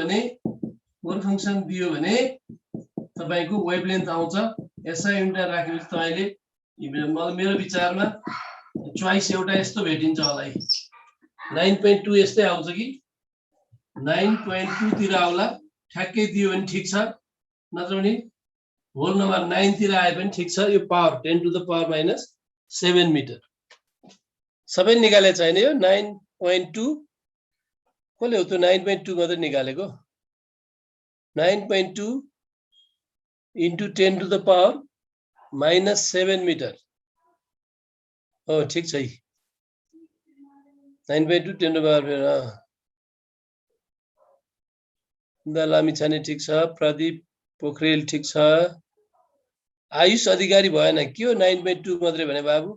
भने तपाईको वेभलेन्थ आउँछ एसआई युनिट राखेपछि तपाईले मेरो विचारमा चोइस एउटा यस्तो भेटिन्छ होला 9.2 यस्तै आउँछ कि 9.2 तिर आउला ठ्याक्कै दियो भने ठीक छ नत्र भने होल नम्बर 9 तिर आए पनि ठीक छ यो power 10 to the power -7 metre सबै निकाले छैन यो 9.2 कसले हो त्यो 9.2 मात्र निकालेको 9.2 into 10 to the power -7 metre हो ठीक छ 9/2 10 to the power लामी छाने ठीक छ प्रदीप पोखरेल ठीक छ आयुष अधिकारी भएन के हो 9/2 मात्रै भने बाबु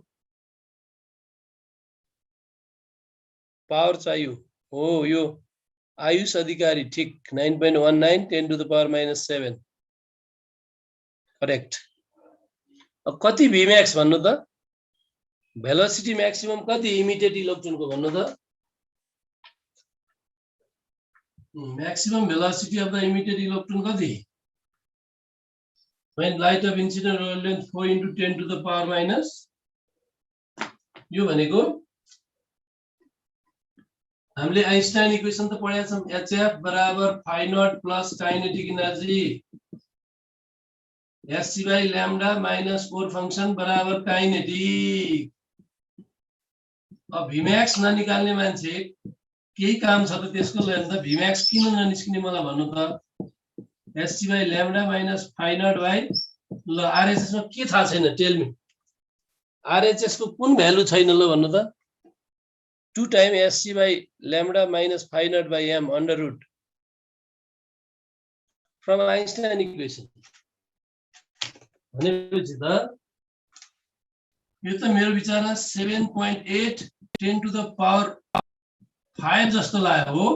पावर चाहियो हो यो आयुष अधिकारी ठीक 9.19 10 to the power -7 करेक्ट अब कति Vmax भन्नु त भेलोसिटी म्याक्सिमम कति इमिडिएट इलेक्ट्रोनको भन्नु त maximum velocity of the immediate electron kati when light of incident wavelength 4 into 10 to the power minus यो भनेको हामीले आइन्स्टाइन इक्वेसन त पढेका छौं hf बराबर phi naught plus kinetic energy sc by lambda minus 4 function बराबर kinetic अब Vmax ननिकाल्ने मान्छे केही काम छ त त्यसको लागि त Vmax किन ननिस्किने मलाई भन्नु त sc by lambda minus phi naught by ल RHS मा के थाहा छैन टेल मी RHS को कुन भ्यालु छैन ल भन्नु त 2 time sc by lambda minus phi naught by m under root from Einstein equation भनेपछि त यो त मेरो विचारमा 7.8 10 to the power 5 जस्तो लाग्यो हो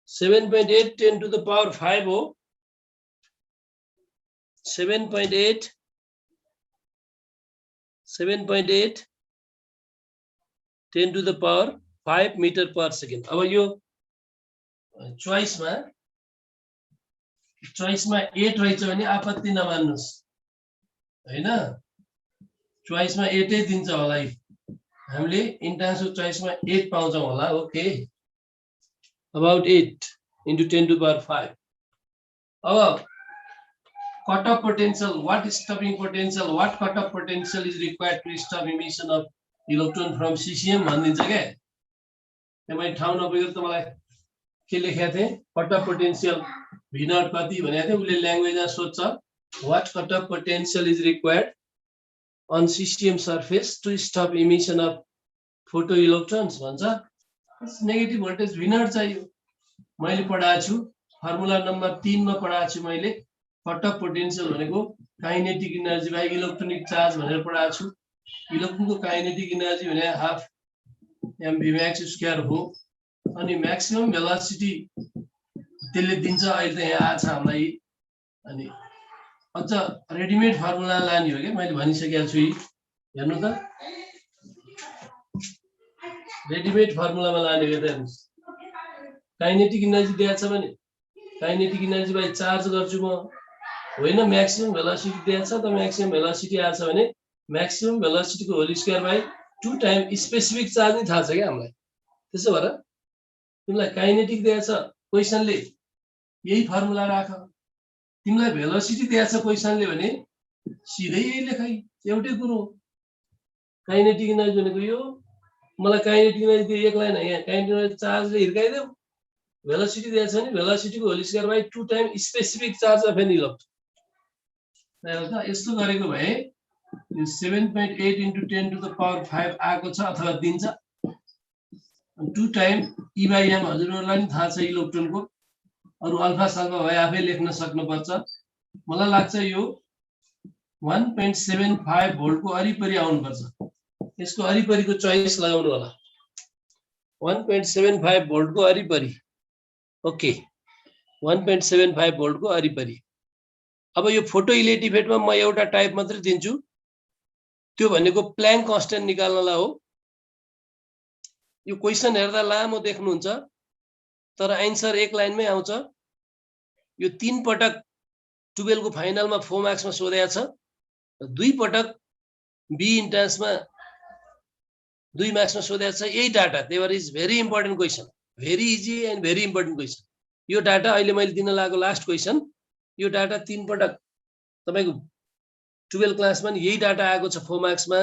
7.8 10 to the power 5 हो 7.8 10 to the power 5 meter per second अब यो चोइस मा 8 रहेछ भने आपत्ति नमान्नुस् हैन चोइस मा 8 नै दिन्छ होला हामीले इन्ट्रान्सको चोइसमा 8 पाउँछौं होला okay about 8 into 10 to the power 5 अब cut off potential what stopping potential what cut off potential is required to stop emission of electron from cesium भनिदिन्छ के त्यही ठाउँ नपुगेर त मलाई के लेखेको थिए cut off potential v naught कति भनेको थिए उले ल्याङ्ग्वेजमा सोध्छ what cut off potential is required on cesium surface to stop emission of photoelectrons भन्छ नेगेटिभ भोल्टेज V naught चाहियो मैले पढाएको छु फर्मुला नम्बर 3 मा पढाएको छु मैले कट अफ पोटेन्शियल भनेको kinetic energy by electronic charge भनेर पढाएको छु इलेक्ट्रोनको काइनेटिक एनर्जी भने हाफ mv max स्क्वायर हो अनि म्याक्सिमम भेलोसिटी त्यसले दिन्छ अहिले त यहाँ आछ हामीलाई अनि अझ रेडिमेड फर्मुला लानी हो के मैले भनिसकेको छु हेर्नु त रेडिमेड फर्मुलामा लाने हो त काइनेटिक एनर्जी दिएको छ भने काइनेटिक एनर्जी बाइ चार्ज गर्छु म होइन म्याक्सिमम भेलोसिटी दिएको छ त म्याक्सिमम भेलोसिटी आछ भने म्याक्सिमम भेलोसिटी को whole square by 2 time specific charge नै थाहा छ के हामीलाई त्यसो भएर तिमीलाई काइनेटिक दिएको छ क्वेशनले यही फर्मुला राख तिमीलाई भेलोसिटी दिएको छ क्वेशनले भने सिधै यही लेखाइ एउटै कुरो काइनेटिक एनर्जी भनेको यो मलाई काइनेटिक एनर्जी दिए एक लाइन यहाँ काइनेटिक एनर्जी चार्जले हिर्काइदेऊ भेलोसिटी दिएको छ भने भेलोसिटी को whole square by 2 time specific charge of an electron त यस्तो गरेको भए यो 7.8 into 10 to the power 5 आएको छ अथवा दिन्छ 2 टाइम E by m हजुरहरुलाई नि थाहा छ इलेक्ट्रोनको अरु अल्फा साल्फा भए आफै लेख्न सक्नुपर्छ मलाई लाग्छ यो 1.75 भोल्ट को अरिपरि आउनुपर्छ यसको अरिपरिको चोइस लगाउनु होला 1.75 भोल्ट को अरिपरि ओके 1.75 भोल्ट को अरिपरि अब यो फोटो इलेक्ट्रिक म एउटा टाइप मात्र दिन्छु त्यो भनेको प्ल्याङ्क कन्स्टेन्ट निकाल्नलाई हो यो क्वेशन हेर्दा लामो देख्नुहुन्छ तर आन्सर एक लाइनमै आउँछ यो 3 पटक 12 को फाइनलमा 4 मार्क्समा सोधेको छ 2 पटक बी इन्ट्रान्समा 2 मार्क्समा सोधेको छ यही data there is very important question very easy and very important question यो डाटा अहिले मैले दिन लागेको लास्ट क्वेशन यो डाटा 3 पटक तपाईको 12 क्लासमा नि यही डाटा आएको छ 4 मार्क्समा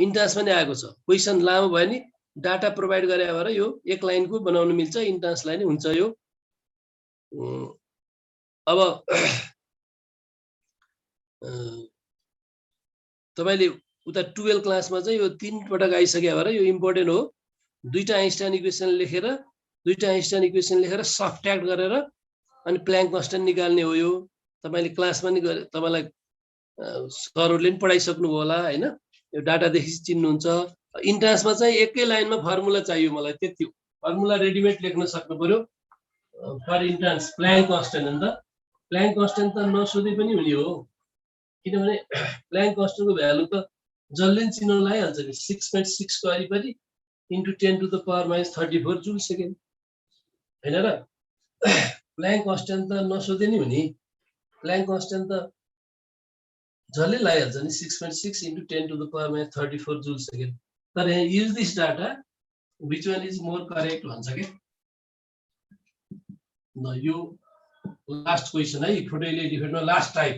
इन्ट्रान्समा नि आएको छ क्वेशन लामो भयो नि डाटा प्रोवाइड गरे भएर यो एक लाइनको बनाउन मिल्छ इन्ट्रान्सलाई नि हुन्छ यो अब तपाईले उता 12 क्लासमा चाहिँ यो 3 पटक आइसक्यो भएर यो इम्पोर्टेन्ट हो। दुईटा आइन्स्टाइन इक्वेसन लेखेर सबट्र्याक्ट गरेर अनि प्ल्याङ्क कन्स्ट्यान्ट निकाल्ने हो। यो तपाईले क्लासमा नि तपाईलाई सरहरूले पनि पढाइसक्नु भयो होला हैन। यो डाटादेखि चिन्नुहुन्छ। इन्ट्रान्समा चाहिँ एकै लाइनमा फर्मुला चाहियो मलाई, त्यति हो। फर्मुला रेडिमेड लेख्न सक्नु पर्यो फर इन्ट्रान्स। प्ल्याङ्क कन्स्ट्यान्ट हो नि त। प्ल्याङ्क कन्स्ट्यान्ट त नसोधे पनि हुने हो, किनभने प्ल्याङ्क कन्स्ट्यान्टको भ्यालु त जसले पनि चिन्न लगाइहाल्छ नि। 6.6 को वरिपरि into 10 to the power minus 34 joule second हैन र। प्ल्याङ्क कन्स्ट्यान्ट त नसोधे नि हुने। प्ल्याङ्क कन्स्ट्यान्ट त जसले लगाइहाल्छ नि। 6.6 into 10 to the power minus 34 joule second. तर यहाँ use this data which one is more correct भन्छ के। न यो लास्ट क्वेसन है, फोटोइलेक्ट्रिक इफेक्टमा लास्ट टाइप।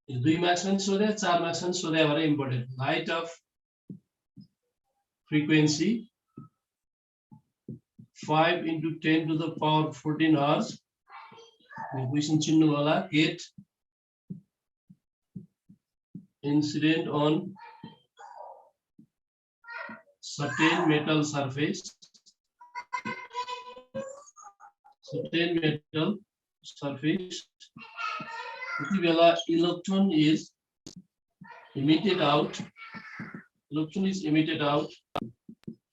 2 मार्क्स पनि सोधे, 4 मार्क्स पनि सोधे भएर important. Light of frequency 5 into 10 to the power 14 hertz. Question चिन्नु होला। Get incident on certain metal surface. Certain metal surface. यति बेला electron is emitted out. Electron is emitted out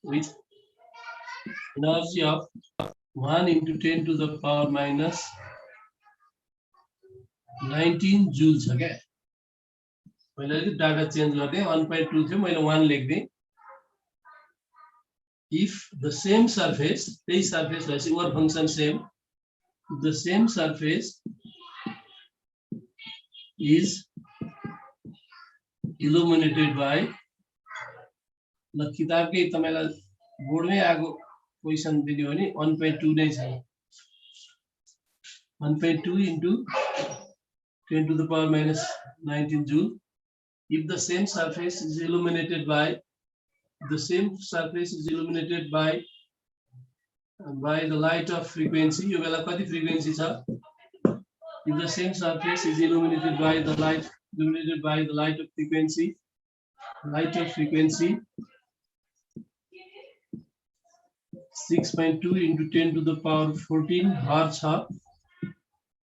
with energy of 1 into 10 to the power minus 19 joules छ क्या। मैले data change गर्दै 1.2 थियो, मैले 1 लेख्दै। इफ द सेम सरफेस, त्यही सरफेस भएपछि work function same, the same surface is illuminated by, ल किताबकै तपाईलाई बोर्डमै आएको क्वेसन दिनु हो नि 1.2 नै छ। 1.2 into 10 to the power minus 19 joule. If the same surface is illuminated by the light of frequency, यो बेला कति फ्रिक्वेन्सी छ? If the same surface is illuminated by the light of frequency 6.2 into 10 to the power 14 hertz छ।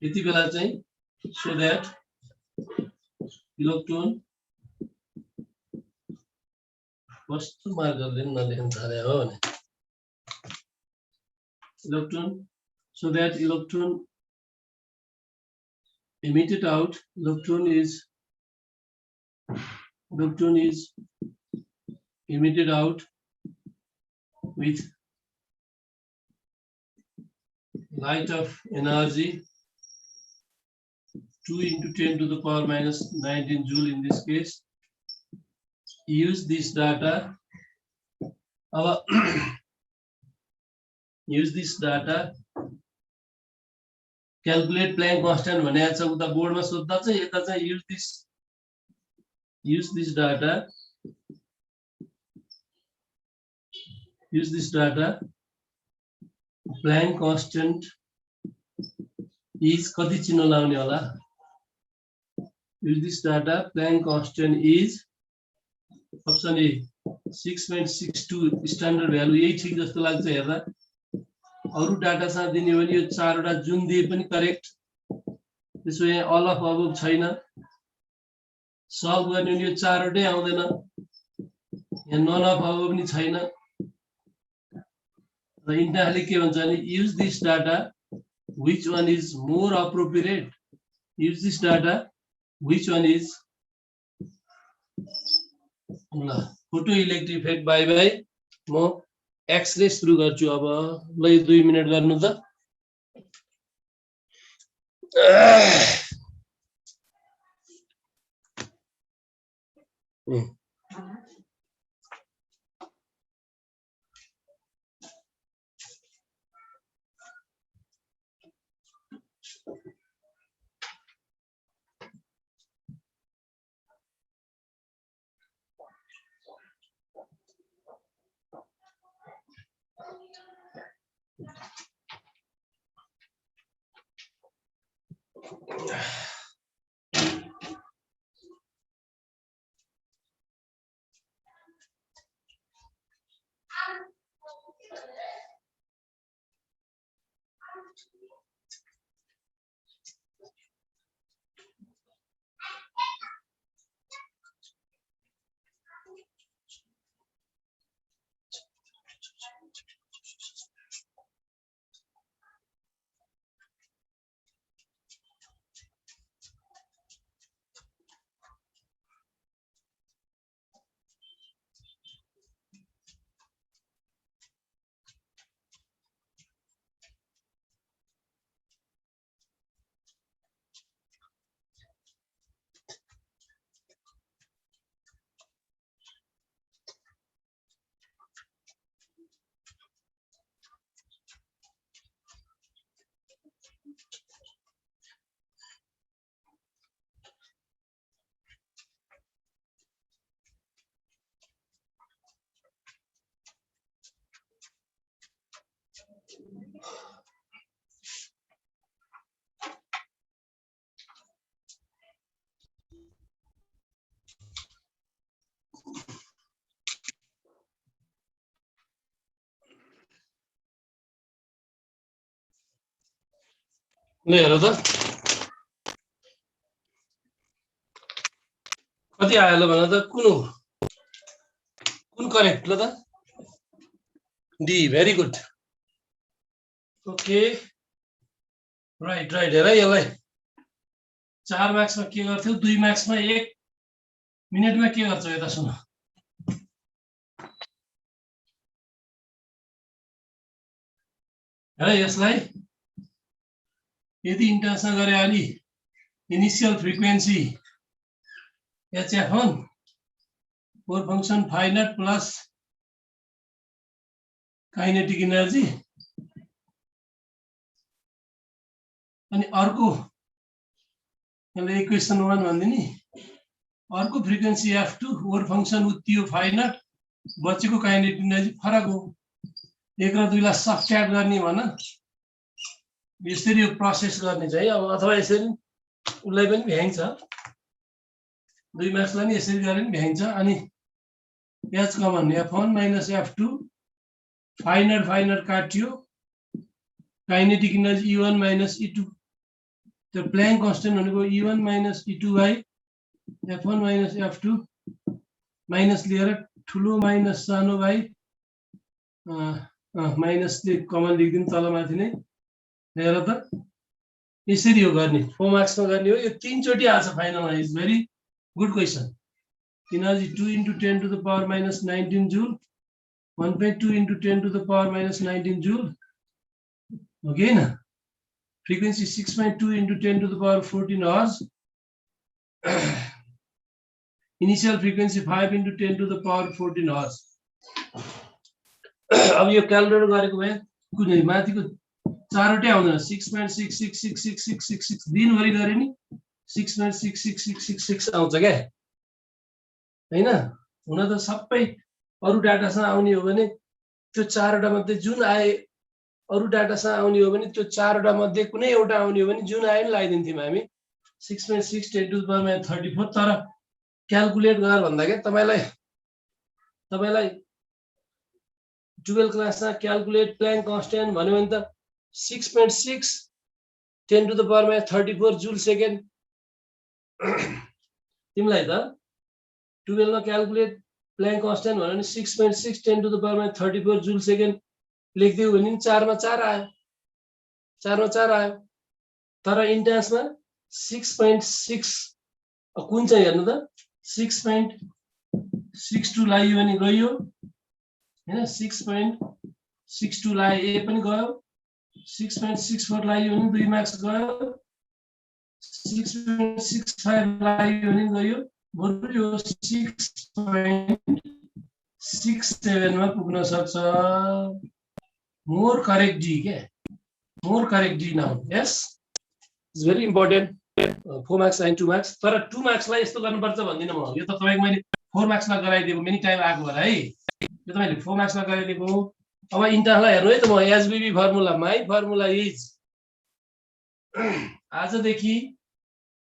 यति बेला चाहिँ so that electron first मार्करले नलेख्न थाले हो भने electron, so that electron emitted out, electron is emitted out with light of energy 2 into 10 to the power minus 19 joule in this case. Use this data. Use this data. Calculate Planck constant भनेको छ। उता बोर्डमा सोध्दा चाहिँ यता चाहिँ use this data. Planck constant is कति चिन्ह लाउने होला? Use this data. Planck constant is option A 6.62 standard value. यही ठीक जस्तो लाग्छ हेर्दा। अरु डाटा सँग दिने भने यो 4 वटा जुन दिए पनि करेक्ट। त्यसो यहाँ अल अफ अबव छैन। सल्भ गर्ने यो 4 वटै आउँदैन। यहाँ नन अफ अबव पनि छैन। र इन्टाले के भन्छ भने use this data, which one is more appropriate? Use this data, which one is photo electric effect by by. म एक्सरे सुरु गर्छु अब। ल 2 मिनेट गर्नु त। ल हेर त कति आयो ल भन त कुन हो कुन करेक्ट ल त D very good okay right right हेर यसलाई 4 मार्क्समा के गर्थ्यौ 2 मार्क्समा 1 मिनेटमा के गर्छौ यता सुन हेर यसलाई यदि इन्टरनेसनल गरे अनि initial frequency HF1 four function finite plus kinetic energy अनि अर्को यसलाई इक्वेसन 1 भन्दिनी अर्को फ्रिक्वेन्सी F2 फोर फंक्शन उत्तियो फाइनाइट बचेको काइनेटिक एनर्जी फरक हो 1 र 2 लाई सब्ट्र्याक्ट गर्ने भन यसरी प्रोसेस गर्ने चाहिँ अब अथवा यसरी उलाई पनि भ्याइन्छ 2 मार्क्सलाई नि यसरी गरे नि भ्याइन्छ अनि H common F1 minus F2 finite काटियो kinetic energy E1 minus E2 त्यो प्लैंक कांस्टेंट भनेको E1 minus E2 by F1 minus F2 minus लिएर ठुलो माइनस सानो by माइनस ले कमन लेख्दिन तल माथि नै हेर त यसरी हो गर्ने 4 मार्क्समा गर्ने हो यो 3 चोटी आछ फाइनलमा is very good question energy 2 into 10 to the power minus 19 joule 1.2 into 10 to the power minus 19 joule okay na frequency 6.2 into 10 to the power 14 hertz initial frequency 5 into 10 to the power 14 hertz अब यो calculate गरेको भए कुनै माथिको चारवटै आउँदैन 6.6666666 दिनभरि गरे नि 6.66666 आउँछ क्या हैन हुन त सबै अरु डाटासँग आउने हो भने त्यो चारवटा मध्ये जुन आए अरु डाटासँग आउने हो भने त्यो चारवटा मध्ये कुनै एउटा आउने हो भने जुन आए नि लगाइदिन्थ्यौं हामी 6.6 10 to the power 34 तर क्याल्कुलेट गर भन्दा के तपाईलाई 12 क्लासमा क्याल्कुलेट प्लैंक कांस्टेन्ट भन्यो भने त 6.6 10 to the power 34 joule second तिमीलाई त 12 मा क्याल्कुलेट प्लैंक कांस्टेन्ट भन्यो भने 6.6 10 to the power 34 joule second लेख्दियौ भने 4 मा 4 आयो 4 मा 4 आयो तर इन्ट्रान्समा 6.6 कुन चाहिँ हेर्नु त 6.62 लाग्यो भने गयो हैन 6.62 लाग्यो ए पनि गयो 6.64 लाग्यो भने 2 मार्क्स गयो 6.65 लाग्यो भने गयो बरु यो 6.67 मा पुग्न सक्छ मोर करेक्ट डी के more correct D now yes it's very important 4 marks and 2 marks तर 2 मार्क्सलाई यस्तो गर्नुपर्छ भन्दिन म यो त तपाईको मैले 4 मार्क्समा गराइदिएको मेनी टाइम आएको होला है यो त मैले 4 मार्क्समा गराइदिएको अब इन्टरलाई हेर्नु है त म SBB formula my formula is आजदेखि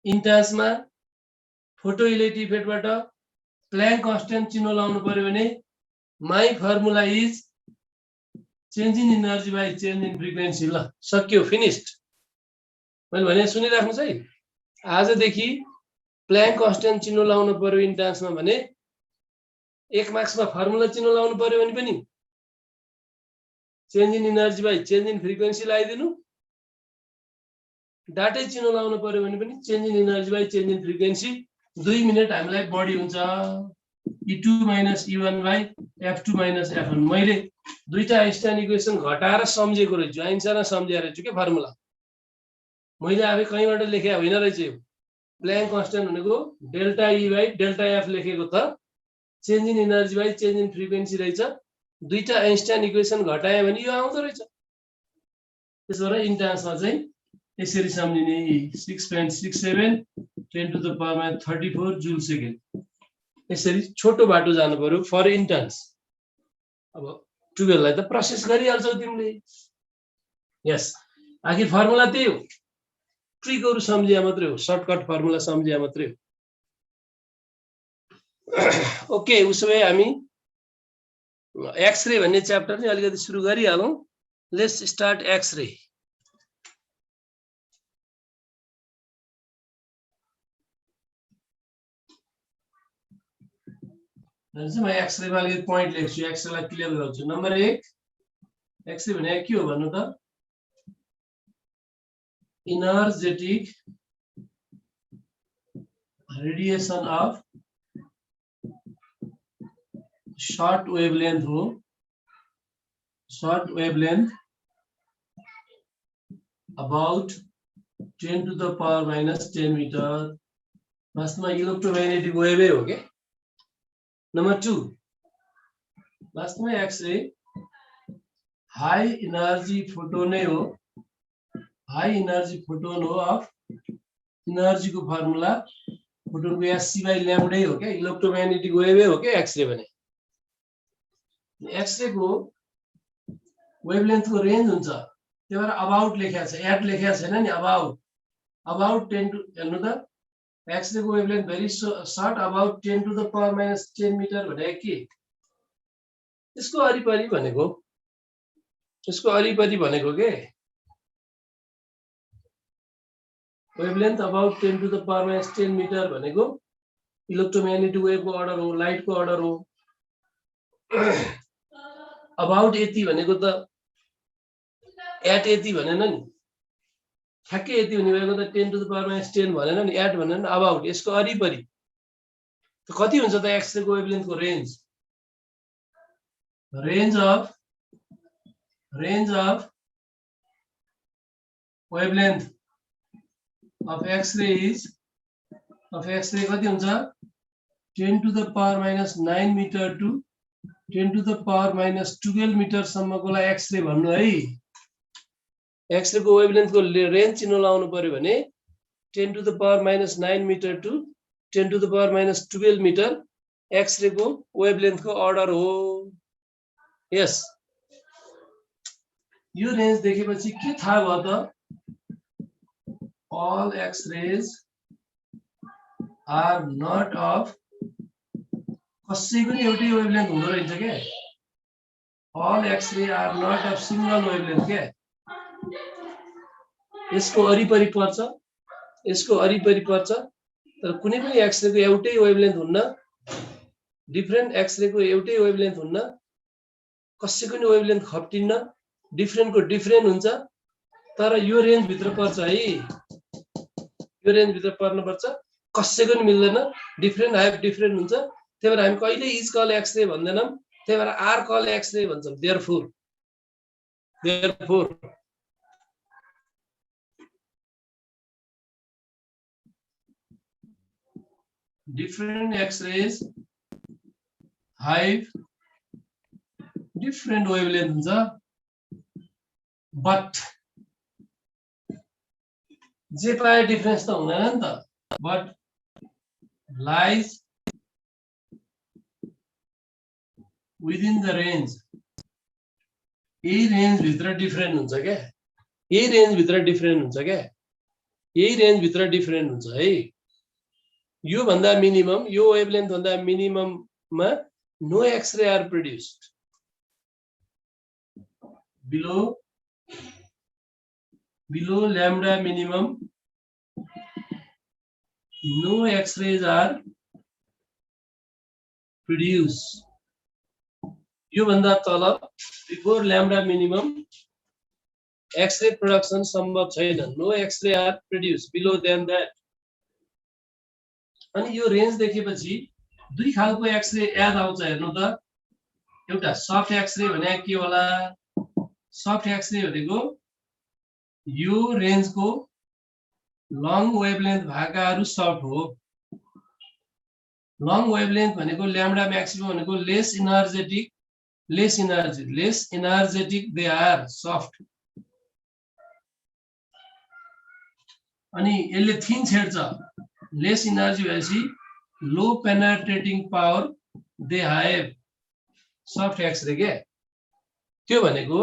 इन्टर्समा फोटो इलेक्ट्रिक इफेक्टबाट प्लैंक कांस्टेन्ट चिन्ह लाउनु पर्यो भने my formula is change in energy by change in frequency ल सक्यो फिनिश्ड मैले भने सुनिराख्नुस् है आजदेखि प्लैंक कांस्टेन्ट चिन्ह लाउनु पर्यो इन्टर्समा भने 1 मार्क्समा फर्मुला चिन्ह लाउनु पर्यो भने पनि change in energy by change in frequency लगाइदिनु डाटै चिन्ह लाउनु पर्यो भने पनि change in energy by change in frequency 2 minute हामीलाई बढी हुन्छ E2 minus E1 by F2 minus F1 मैले दुईटा आइन्स्टाइन इक्वेसन घटाएर सम्झेको रहेछु आइन्स्टाइनमा सम्झेर रहेछु के फर्मुला मैले आफै कहीँबाट लेखे होइन रहेछ यो प्लैंक कांस्टेन्ट भनेको delta E by delta F लेखेको त change in energy by change in frequency रहेछ दुईटा आइन्स्टाइन इक्वेसन घटाए भने यो आउँदो रहेछ त्यसबाट इन्ट्रान्समा चाहिँ यसरी सम्झिने 6.67 10 to the power 34 joule second यसरी छोटो बाटो जानु पर्यो फर इन्ट्रान्स अब 12 लाई त प्रोसेस गरिहाल्छौ तिमीले यस आखिर फर्मुला त्यही हो ट्रिकहरु सम्झिया मात्रै हो सर्टकट फर्मुला सम्झिया मात्रै हो ओके उसो भए हामी एक्स-रे भन्ने च्याप्टर नि अलिकति सुरु गरिहालौं लेट्स स्टार्ट एक्स-रे म एक्सरे मा अलिकति पोइन्ट लेख्छु, एक्सरे लाई क्लियर गराउँछु। नम्बर 1 एक्सरे भने के हो भन्नु त? Energetic radiation of short wavelength हो, short wavelength about 10 to the power minus 10 metre, वास्तव में इलेक्ट्रोमैग्नेटिक वेव हो क्या? नंबर 2 वास्तव में एक्सरे हाई एनर्जी फोटोन हो, हाई एनर्जी फोटोन हो अफ एनर्जी को फर्मुला फोटोन को एससी बाई लैम्डा हो क्या? इलेक्ट्रोमैग्नेटिक वेव हो क्या एक्सरे भने? एक्सरे को वेवलेंथ को रेंज हुन्छ, त्यही भएर अबाउट लेखेको छ, एट लेखेको छैन नि, अबाउट 10 टु हेर्नु त, एक्सरे को wavelength very short about 10 to the power minus 10 metre भने के? यसको वरिपरि भनेको, यसको वरिपरि भनेको के? Wavelength about 10 to the power minus 10 metre भनेको इलेक्ट्रोमैग्नेटिक वेव को अर्डर हो, लाइट को अर्डर हो। अबाउट यति भनेको त एट यति भनेन नि, ठ्याक्कै यति हुने भएको त 10 टु द पावर माइनस 10 भनेन नि, एट भनेन अबाउट, यसको वरिपरि त कति हुन्छ त एक्सरे को वेवलेंथ को range? Range of wavelength of X-ray is, of X-ray कति हुन्छ? 10 to the power minus 9 metre to 10 to the power minus 12 metre सम्मकोलाई एक्सरे भन्नु है। एक्सरे को वेवलेंथ को रेंज चिन्ह लाउनु पर्यो भने 10 to the power minus 9 metre to 10 to the power minus 12 metre x-ray को वेवलेंथ को अर्डर हो। यस, यो रेंज देखेपछि के थाहा भयो त? all x-rays are not of, कसैको नि एउटै वेवलेंथ हुँदो रहेछ के? all x-ray are not of single wavelength के? यसको वरिपरि पर्छ, यसको वरिपरि पर्छ, तर कुनै पनि एक्सरे को एउटै वेवलेंथ हुन्न, डिफरेंट एक्सरे को एउटै वेवलेंथ हुन्न, कसैको नि वेवलेंथ खप्टिन्न, डिफरेंट को डिफरेंट हुन्छ, तर यो रेंज भित्र पर्छ है, यो रेंज भित्र पर्न पर्छ, कसैको नि मिल्दैन, डिफरेंट हाइप डिफरेंट हुन्छ। त्यही भएर हामी कहिले इज कल एक्सरे भन्दैनौं, त्यही भएर आर कल एक्सरे भन्छौं। Therefore different x-rays have different wavelength हुन्छ, but जे पाए डिफरेंस त हुँदैन नि त, but lies within the range, यही रेंज भित्र डिफरेंट हुन्छ क्या? यही रेंज भित्र डिफरेंट हुन्छ क्या? यही रेंज भित्र डिफरेंट हुन्छ है। यो भन्दा मिनिमम, यो वेवलेंथ भन्दा मिनिमम मा no x-ray are produced, below lambda minimum no x-rays are produced, यो भन्दा तल before lambda minimum x-ray production सम्भव छैन, no x-ray are produced below than that। अनि यो रेंज देखेपछि दुई खालको एक्सरे याद आउँछ हेर्नु त। एउटा सफ्ट एक्सरे भने के होला? सफ्ट एक्सरे भनेको यो रेंज को लङ वेवलेंथ भाकाहरू सफ्ट हो। लङ वेवलेंथ भनेको ल्याम्डा मैक्सिमम भनेको less energetic they are soft. अनि यसले थिन छेड्छ, लेस एनर्जी भएपछि low penetrating power they have, soft X-ray के? त्यो भनेको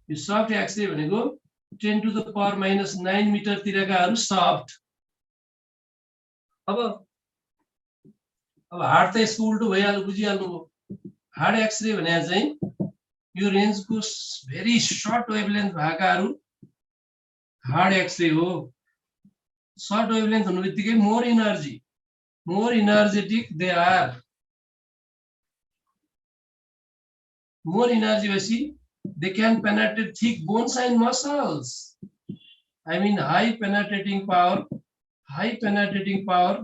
यो सफ्ट एक्सरे भनेको 10 to the power minus 9 metre तिरकाहरू सफ्ट। अब हार्ड त यसको उल्टो भइहाल्यो, बुझिहाल्नु भयो। हार्ड एक्सरे भने चाहिँ यो रेंज को भेरी सर्ट वेवलेंथ भाकाहरू हार्ड एक्सरे हो। सर्ट वेवलेंथ हुनु बित्तिकै more energetic they are, more energy भएपछि they can penetrate thick bones and muscles. I mean high penetrating power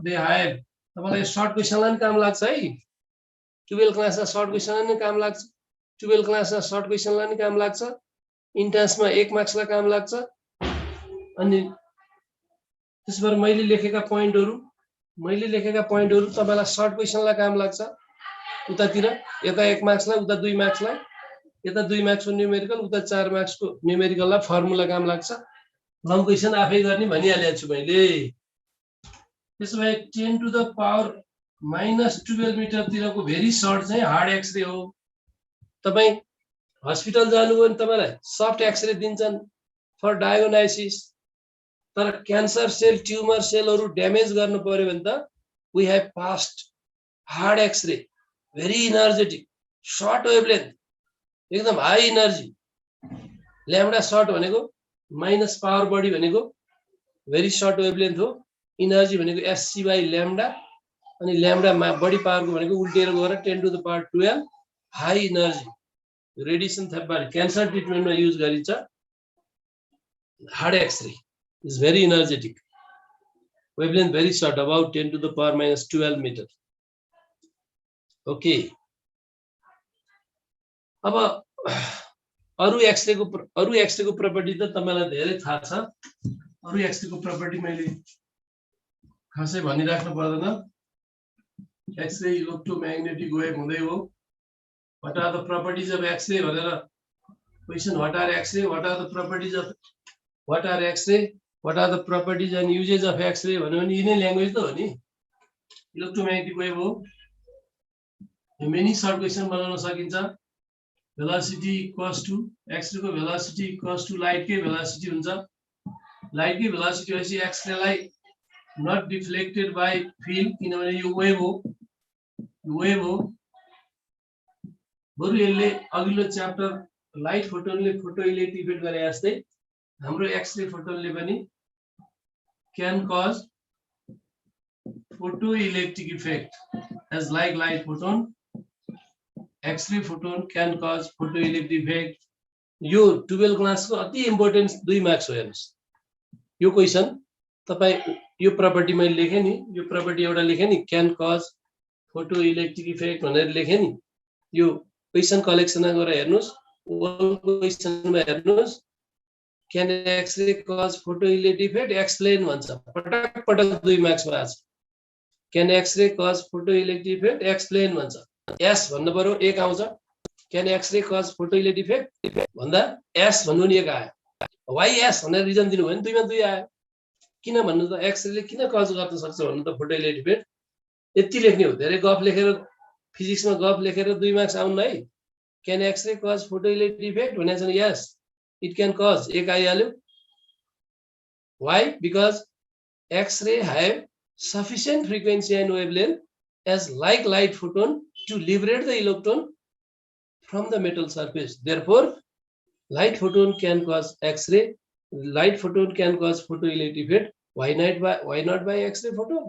they have. तपाईलाई सर्ट क्वेशनलाई नि काम लाग्छ है 12 क्लासमा सर्ट क्वेशनलाई नि काम लाग्छ 12 क्लासमा सर्ट क्वेशनलाई नि काम लाग्छ इन्ट्रान्समा 1 मार्क्सलाई काम लाग्छ अनि त्यसबाट मैले लेखेका पोइन्टहरु तपाईलाई सर्ट क्वेशनलाई काम लाग्छ उतातिर यता 1 मार्क्सलाई उता 2 मार्क्सलाई यता 2 मार्क्सको न्यूमेरिकल उता 4 मार्क्सको न्यूमेरिकललाई फर्मुला काम लाग्छ लङ क्वेशन आफै गर्ने भनिहालेको छु मैले त्यसो भए 10 to the power -12 मिटर तिरको भेरी सर्ट चाहिँ हार्ड एक्सरे हो तपाई हस्पिटल जानुभयो भने तपाईलाई सफ्ट एक्सरे दिन्छन् फर डायग्नोसिस तर क्यान्सर सेल ट्युमर सेलहरु ड्यामेज गर्नु पर्यो भने त we have passed hard X-ray very energetic short wavelength एकदम हाई एनर्जी ल्याम्डा शॉर्ट भनेको माइनस पावर बडी भनेको भेरी शॉर्ट वेवलेन्थ हो एनर्जी भनेको एससी बाइ ल्याम्डा अनि ल्याम्डा बडी पावरको भनेको उल्टेर गएर 10 to the power 12 high energy radiation therapy cancer ट्रिटमेन्टमा युज गरिन्छ hard X-ray is very energetic wavelength very short about 10 to the power -12 meter okay अब अरु एक्सरे को प्रपर्टी त तपाईलाई धेरै थाहा छ अरु एक्सरे को प्रपर्टी मैले खासै भनिराख्नु पर्दैन एक्सरे इलेक्ट्रोम्याग्नेटिक वेभ हुँदै हो what are the properties of x-ray भनेर question what are x-ray what are the properties of what are x-ray what are the properties and uses of x-ray भन्यो भने यिनै ल्याङ्ग्वेज त हो नि इलेक्ट्रोम्याग्नेटिक वेभ हो मेनी सर्ट क्वेशन बनाउन सकिन्छ velocity equals to x-ray को velocity equals to light के velocity हुन्छ light के velocity भएपछि x-ray लाई not deflected by field किनभने यो वेभ हो बरु यसले अघिल्लो च्याप्टर लाइट फोटोनले फोटो इलेक्ट्रिक इफेक्ट गरे जस्तै हाम्रो एक्स-रे फोटोनले पनि can cause photoelectric effect as like light photon x-ray photon can cause photoelectric effect यो 12 क्लास को अति इम्पोर्टेन्ट 2 मार्क्स हो हेर्नुस् यो क्वेशन तपाई यो प्रपर्टी मैले लेखे नि यो प्रपर्टी एउटा लेखे नि can cause photoelectric effect भनेर लेखे नि यो क्वेशन कलेक्सनमा गएर हेर्नुस् ओल क्वेशनमा हेर्नुस् can x-ray cause photoelectric effect explain भन्छ पटक 2 मार्क्स मा आछ can x-ray cause photoelectric effect explain भन्छ s भन्नु पर्यो एक आउँछ can x-ray cause photoelectric effect भन्दा s भन्नु नि एक आयो why s भनेर रिजन दिनु भयो नि 2 मा 2 आयो किन भन्नु त x-ray ले किन कज गर्न सक्छ भन्नु त photoelectric effect यति लेख्ने हो धेरै गफ लेखेर फिजिक्समा गफ लेखेर 2 मार्क्स आउन है can x-ray cause photoelectric effect भनेछ नि yes it can cause एक आइहाल्यो why because x-ray have sufficient frequency and wavelength as like light photon to liberate the electron from the metal surface therefore light photon can cause x-ray light photon can cause photoelectric effect why not by x-ray photon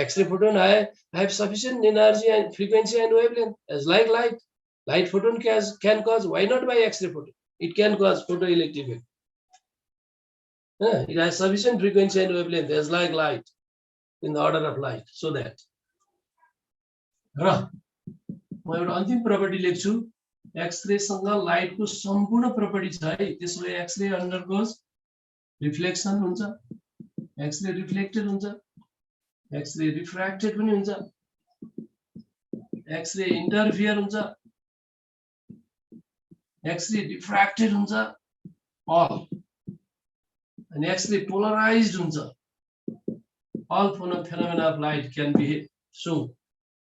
x-ray photon have sufficient energy and frequency and wavelength as like light photon can cause why not by x-ray photon it can cause photoelectric effect it has sufficient frequency and wavelength as like light in the order of light so that र म एउटा अन्तिम property लेख्छु x-ray सँग light को सम्पूर्ण property छ है त्यसले एक्स-रे अन्डरगोज रिफ्लेक्सन हुन्छ एक्स-रे रिफ्लेक्टेड हुन्छ एक्स-रे रिफ्र्याक्टेड पनि हुन्छ एक्स-रे इन्टरफियर हुन्छ एक्स-रे डिफ्र्याक्टेड हुन्छ अल अनि एक्स-रे पोलराइज्ड हुन्छ all phenomena of light can be shown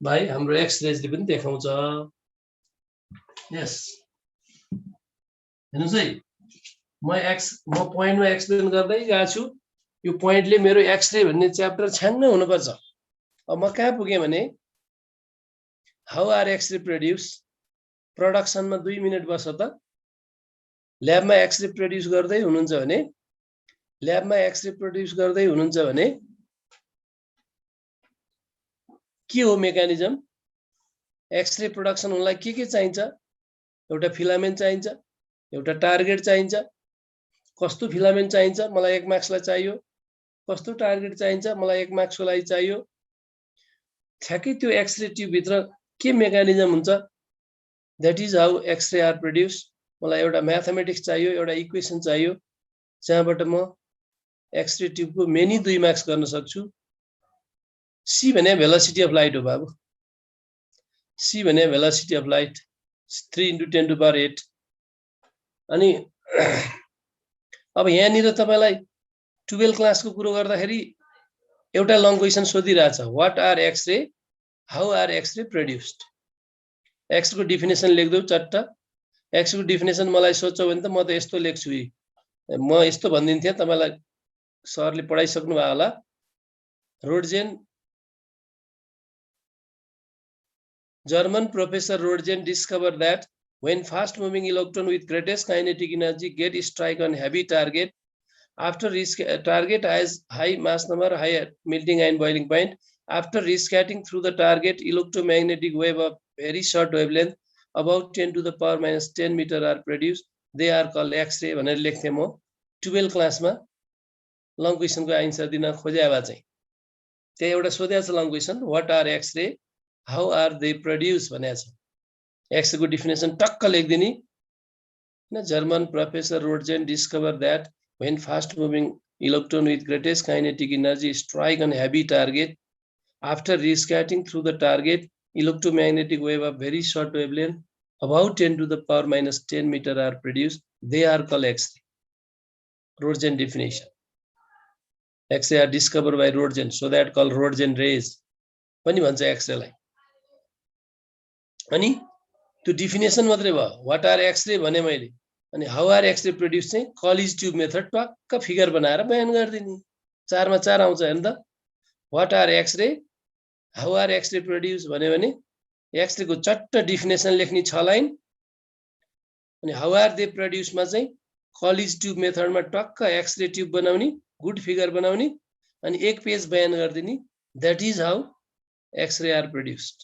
by हाम्रो एक्स-रेज ले पनि देखाउँछ यस हेर्नुस् है म पोइन्टमा एक्सप्लेन गर्दै गएको छु यो पोइन्टले मेरो एक्स-रे भन्ने च्याप्टर छ्याङ्ग हुनुपर्छ अब म कहाँ पुगे भने हाउ आर एक्स-रे प्रोड्युस प्रोडक्सनमा 2 मिनेट बस त ल्याबमा एक्स-रे प्रोड्युस गर्दै हुनुहुन्छ भने के हो मेकानिजम एक्स-रे प्रोडक्सन हुनलाई के चाहिन्छ एउटा फिलामेन्ट चाहिन्छ, एउटा टार्गेट चाहिन्छ। कस्तो फिलामेन्ट चाहिन्छ मलाई 1 मार्क्सलाई चाहियो, कस्तो टार्गेट चाहिन्छ मलाई 1 मार्क्सको लागि चाहियो। ठ्याक्कै त्यो एक्सरे ट्युब भित्र के मेकानिजम हुन्छ, that is how x-ray are produce. मलाई एउटा म्याथमेटिक्स चाहियो, एउटा इक्वेसन चाहियो, जहाँबाट म एक्सरे ट्युबको मेनी 2 मार्क्स गर्न सक्छु। सी भने भेलोसिटी अफ लाइट हो बाबु, सी भने भेलोसिटी अफ लाइट 3 × 10⁸। अनि अब यहाँनिर तपाईलाई 12 क्लासको कुरो गर्दाखेरि एउटा लङ क्वेसन सोधिरहेछ, what are x-ray, how are X-ray produced. X को डेफिनेसन लेख्दौ चट्ट। एक्स को डेफिनेसन मलाई सोध्छौ भने त म त यस्तो लेख्छु, म यस्तो भनिदिन्थे तपाईलाई सरले पढाइसक्नु भयो होला। रोडजेन, German professor Roentgen discovered that when fast moving electron with greatest kinetic energy get strike on heavy target, after target has high mass number, high melting and boiling point, after rescattering through the target, electromagnetic wave of very short wavelength about 10⁻⁻10 meter are produced. They are called X-ray भनेर लेख्थे म 12 क्लासमा long क्वेसनको answer दिन खोजे भए चाहिँ त्यही एउटा सोधेको छ long question, what are x-ray, how are they produce भनेको छ। एक्सरे को डेफिनेसन टक्क लेखिदिने हैन। German professor Roentgen discover that when fast moving electron with greatest kinetic energy strike on heavy target, after rescattering through the target, electromagnetic wave of very short wavelength about 10⁻⁻10 meter are produced. They are called X-ray. Roentgen definition. X-ray are discovered by Roentgen, so that called Roentgen rays. पनि भन्छ x-ray लाई। अनि त्यो definition मात्रै भयो, what are x-ray भने मैले। अनि हाउ आर एक्सरे प्रोड्युस चाहिँ कलेज ट्युब मेथड टक्क फिगर बनाएर बयान गर्दिने। 4 मा 4 आउँछ हैन त। What are x-ray, how are x-ray produce भन्यो भने एक्सरे को चट्ट डेफिनेसन लेख्ने 6 लाइन। अनि हाउ आर दे प्रोड्युस मा चाहिँ कलेज ट्युब मेथडमा टक्क एक्सरे ट्युब बनाउने, गुड फिगर बनाउने अनि 1 पेज बयान गर्दिने। That is how x-ray are produced.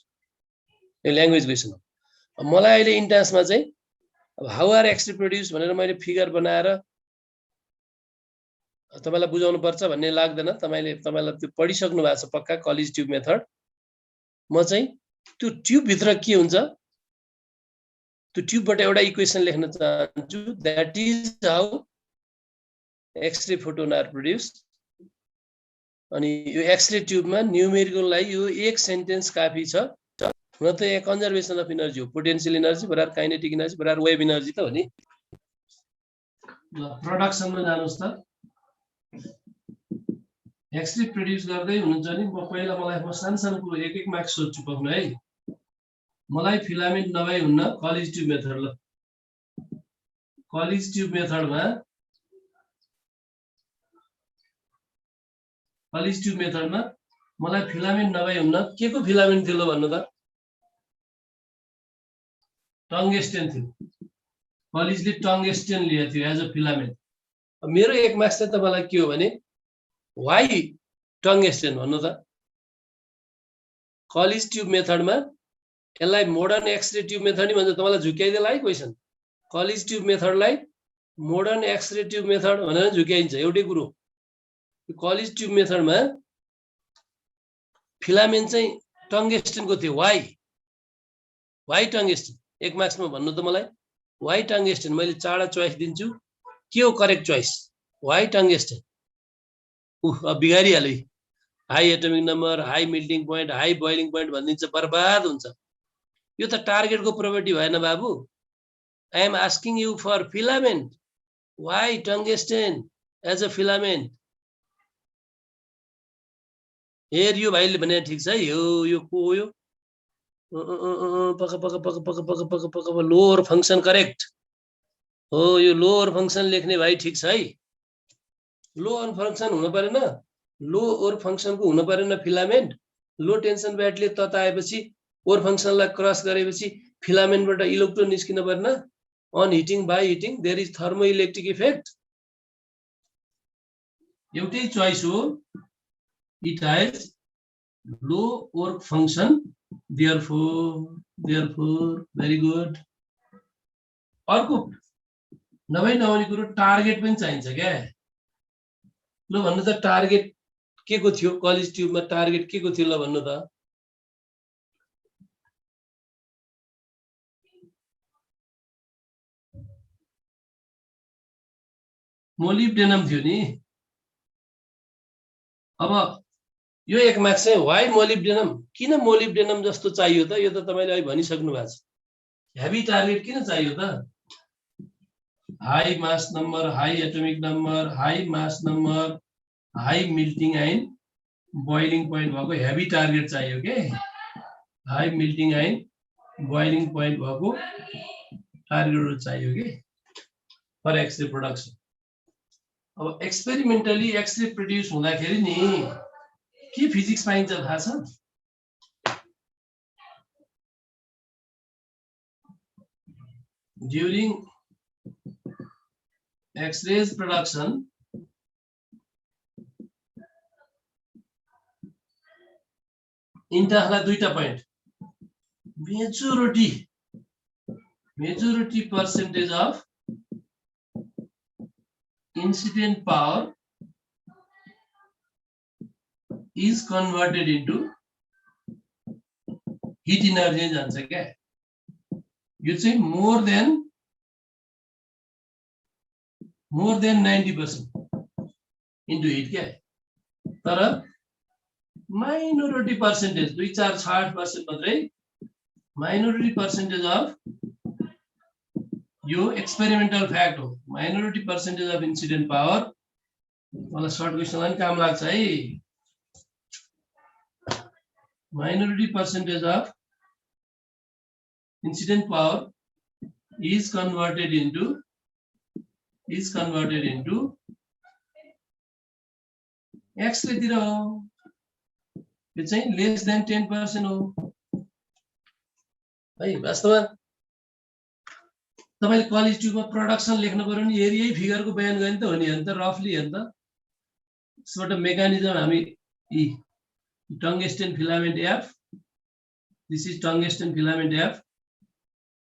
यो ल्याङ्ग्वेज क्वेसन हो। मलाई अहिले इन्ट्रान्समा चाहिँ अब हाउ आर एक्सरे प्रोड्युस भनेर मैले फिगर बनाएर तपाईलाई बुझाउनु पर्छ भन्ने लाग्दैन। तपाईलाई त्यो पढिसक्नु भएको छ पक्का कलेज ट्युब मेथड। म चाहिँ त्यो ट्युब भित्र के हुन्छ त्यो ट्युबबाट एउटा इक्वेसन लेख्न चाहन्छु, that is how x-ray photon are produced. अनि यो एक्सरे ट्युबमा न्यूमेरिकल लागि यो एक सेन्टेन्स काफी छ। हुन त यहाँ कन्जर्भेसन अफ एनर्जी हो, पोटेन्शियल एनर्जी बराबर काइनेटिक एनर्जी बराबर वेभ एनर्जी त हो नि। ल प्रोडक्सनमा जानुस् त। एक्सरे प्रोड्युस गर्दै हुनुहुन्छ नि मलाई सानो कुरो 1 मार्क्स सोध्छु पाउनु है। मलाई फिलामेन्ट नभई हुन्न कलेज ट्युब मेथड। ल कलेज ट्युब मेथडमा मलाई फिलामेन्ट नभई हुन्न के को फिलामेन्ट थियो ल भन्नु त। टंगस्टेन थियो। कलेजले टंगस्टेन लिएको थियो एज अ फिलामेन्ट। मेरो 1 मार्क्स चाहिँ तपाईलाई के हो भने व्हाई टंगस्टेन भन्नु त। कलेज ट्युब मेथडमा यसलाई मोडर्न एक्सरे ट्युब मेथड नि भन्छ। तपाईलाई झुक्याइदेला है क्वेसन। कलेज ट्युब मेथडलाई मोडर्न एक्सरे ट्युब मेथड भनेर झुक्याइन्छ। एउटै कुरो कलेज ट्युब मेथडमा फिलामेन्ट चाहिँ टंगस्टेनको थियो। व्हाई टंगस्टेन 1 मार्क्समा भन्नु त मलाई व्हाई टंगस्टेन। मैले 4 चोइस दिन्छु, के हो करेक्ट चोइस? Why tungsten. अब बिगारिहाल्यो। High atomic number, high melting point, high boiling point भनिदिन्छ, बर्बाद हुन्छ। यो त टार्गेटको प्रोपर्टी भएन बाबु। I am asking you for filament, why tungsten as a filament. हेर यो भाइले भने ठीक छ है। यो को हो यो? पक लोअर फंक्शन करेक्ट हो। यो लोअर फंक्शन लेख्ने भाइ ठीक छ है। लोअर फंक्शन हुन परेन, लोअर फंक्शन को हुन परेन फिलामेन्ट। लो टेन्सन ब्याटले तताएपछि ओर फंक्शनलाई क्रस गरेपछि फिलामेन्टबाट इलेक्ट्रोन निस्किन पर्न। On heating by heating there is thermoelectric effect. एउटै चोइस हो। It has low work function, therefore very good। अर्को नभई कुरो टार्गेट पनि चाहिन्छ क्या। ल भन्नु त टार्गेट के को थियो कलेज ट्युबमा टार्गेट के को थियो ल भन्नु त। मोलिब्डेनम थियो नि। अब यो एक मार्क्स चाहिँ व्हाई मोलिब्डेनम, किन मोलिब्डेनम जस्तो चाहियो त, यो त तपाईले अहिले भनिसक्नु भएको छ। हेभी टार्गेट किन चाहियो त? हाई मास number, high atomic number, high मास नम्बर, हाई मेल्टिङ आइन बोइलिङ पोइन्ट भएको हेभी टार्गेट चाहियो के। हाई मेल्टिङ आइन बोइलिङ पोइन्ट भएको टार्गेटहरु चाहियो के फर एक्सरे प्रोडक्सन। अब एक्सपेरिमेन्टली एक्सरे प्रोड्युस हुँदाखेरि नि के फिजिक्स पाइन्छ थाहा छ? ड्युरिङ एक्सरेज प्रोडक्सन इन्टासलाई दुईटा point, majority percentage of incident power is converted into heat energy जान्छ क्या। यो चाहिँ more than 90% into heat क्या। तर minority percentage 2-4-6% मात्रै minority percentage of यो एक्सपेरिमेन्टल फ्याक्ट हो। Minority percentage of incident power, मलाई सर्ट क्वेशनलाई पनि काम लाग्छ है। Minority percentage of incident power is converted into x-ray तिर हो। यो चाहिँ लेस देन 10% हो है। वास्तवमा तपाईले कलेज ट्युबमा प्रोडक्सन लेख्न पर्यो नि यही फिगरको बयान गर्ने त हो नि अन्त रफली अन्त। यसबाट मेकानिजम हामी tungsten filament F, this is tungsten filament F.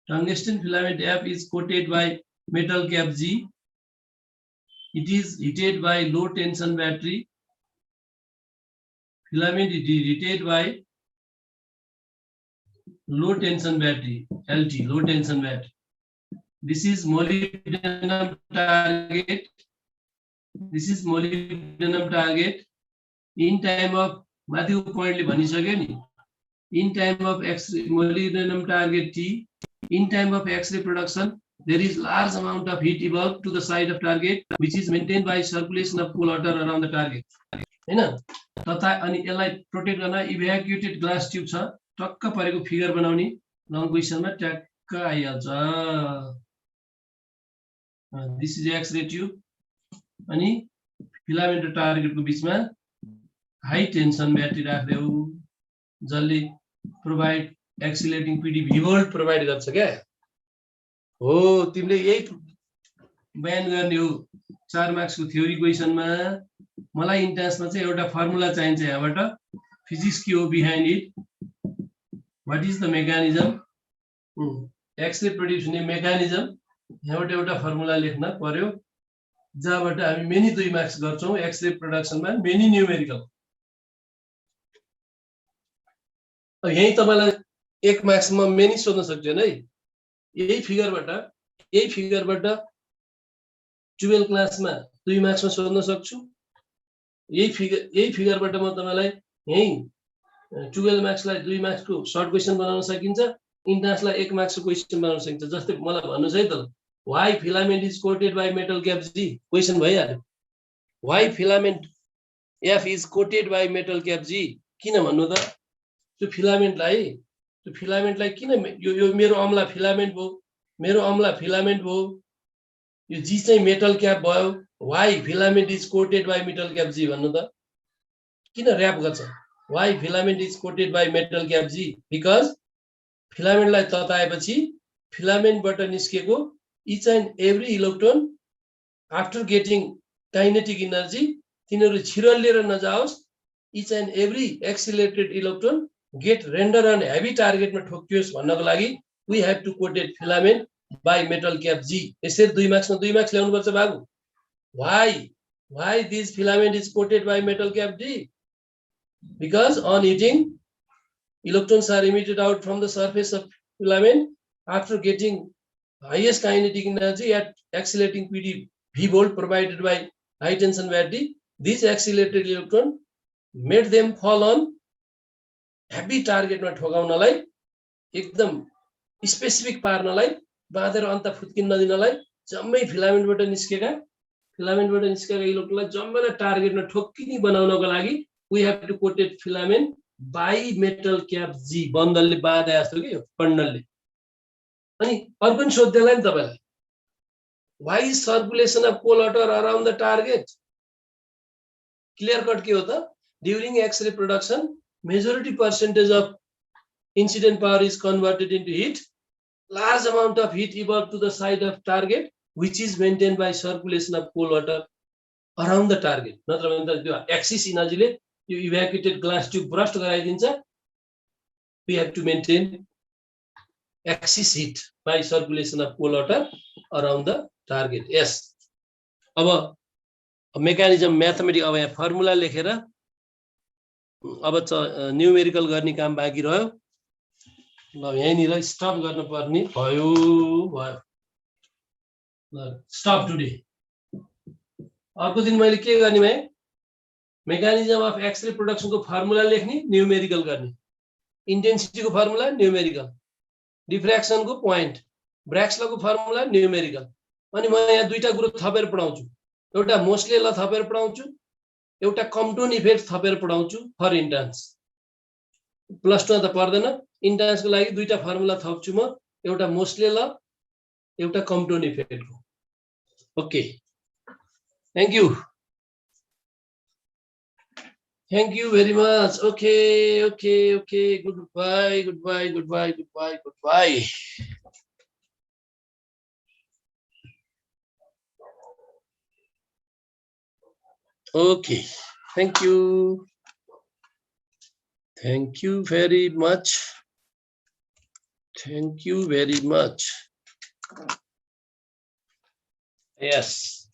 Tungsten filament F is coated by metal cap G. It is heated by low tension battery. Filament is heated by low tension battery, LT, low tension battery. This is molybdenum target. This is molybdenum target. In time of माथिको पोइन्टले भनिसक्यो नि, in time of X-ray molybdenum target T, in time of X-ray production, there is large amount of heat evolved to the side of target, which is maintained by circulation of cool water around the target. हैन तथा अनि यसलाई protect गर्न इभ्याकुएटेड glass tube छ। टक्क परेको figure बनाउने long क्वेशनमा ट्याक्क आइहाल्छ। दिस इज एक्सरे ट्युब अनि फिलामेन्ट र टार्गेटको बीचमा हाई टेन्सन ब्याट्री राख्देऊ जसले प्रोभाइड एक्सिलेटिङ पीडी भोल्ट प्रोभाइड गर्छ क्या हो। तिमीले यही बयान गर्ने हो 4 मार्क्सको थ्योरी क्वेशनमा। मलाई इन्ट्रान्समा चाहिँ एउटा फर्मुला चाहिन्छ यहाँबाट, फिजिक्स के हो behind it, what is the mechanism, x-ray produce हुने मेकानिजम। यहाँबाट एउटा फर्मुला लेख्न पर्यो जहाँबाट हामी मेनी 2 मार्क्स गर्छौं एक्सरे प्रोडक्सनमा, मेनी न्यूमेरिकल। यही तपाईलाई 1 मार्क्समा मेनी सोध्न सक्दैन है। यही फिगरबाट 12 क्लासमा 2 मार्क्समा सोध्न सक्छु। यही फिगरबाट म तपाईलाई यही 12 मार्क्सलाई 2 मार्क्सको सर्ट क्वेशन बनाउन सकिन्छ, इन्ट्रान्सलाई 1 मार्क्सको क्वेशन बनाउन सकिन्छ। जस्तै मलाई भन्नुस् है त, why filament is coated by metal cap G, question भइहाल्यो। Why filament F is coated by metal cap G, किन भन्नु त? त्यो फिलामेन्टलाई किन यो मेरो अम्ला फिलामेन्ट भयो, यो जी चाहिँ मेटल क्याप भयो। Why filament is coated by metal cap G भन्नु त किन र्याप गर्छ? Why filament is coated by metal cap G, because फिलामेन्टलाई तताएपछि फिलामेन्टबाट निस्केको each and every electron after getting kinetic energy तिनीहरू छिरलिएर नजाओस्, each and every accelerated electron get render on heavy टार्गेटमा ठोक्कियोस् भन्नको लागि we have to coated filament by metal cap G. यसरी 2 मार्क्समा 2 मार्क्स ल्याउनु पर्छ बाबु. Why this filament is coated by metal cap G? Because on heating, electrons are emitted out from the surface of filament after getting highest kinetic energy at accelerating PD V volt provided by high tension battery. These accelerated electron made them fall on heavy target मा ठोकाउनलाई एकदम specific पार्नलाई बाँधेर अन्त फुत्किन नदिनलाई जम्मै फिलामेन्टबाट निस्केका इलेक्ट्रोनलाई जम्मै टार्गेटमा ठोक्किने बनाउनको लागि we have to coated filament by metal cap G. बन्डलले बाँधे जस्तो के बन्डलले. अनि अर्को पनि सोध्दैला नि तपाईलाई. Why is circulation of cold water around the target? Clear cut के हो त? During X-ray production, majority percentage of incident power is converted into heat. Large amount of heat evolved to the side of target, which is maintained by circulation of cold water around the target. नत्र भने त त्यो axis एनर्जीले यो इभ्याकुएटेड glass tube burst गराइदिन्छ. We have to maintain excess heat by circulation of cold water around the target. Yes. अब mechanism म्याथमेटिक अब यहाँ formula लेखेर अब न्यूमेरिकल गर्ने काम बाँकी रह्यो. ल यहीँनिर स्टप गर्नुपर्ने भयो. Stop today. अर्को दिन मैले के गर्ने भए मेकानिजम अफ एक्सरे प्रोडक्सनको फर्मुला लेख्ने, न्यूमेरिकल गर्ने. इन्टेन्सिटीको फर्मुला न्यूमेरिकल, डिफ्र्याक्सनको पोइन्ट, ब्र्याक्स लको फर्मुला न्यूमेरिकल. अनि म यहाँ दुईटा कुरो थपेर पढाउँछु. एउटा मोस्ले ल थपेर पढाउँछु, एउटा कम्पटोन इफेक्ट थपेर पढाउँछु फर इन्ट्रान्स. प्लस 2 त पर्दैन. इन्ट्रान्सको लागि दुईटा फर्मुला थप्छु म, एउटा मोस्ले ल, एउटा कम्पटोन इफेक्टको. Okay, thank you. Thank you very much. Okay. Goodbye. Okay. Thank you. Thank you very much. Thank you very much. Yes.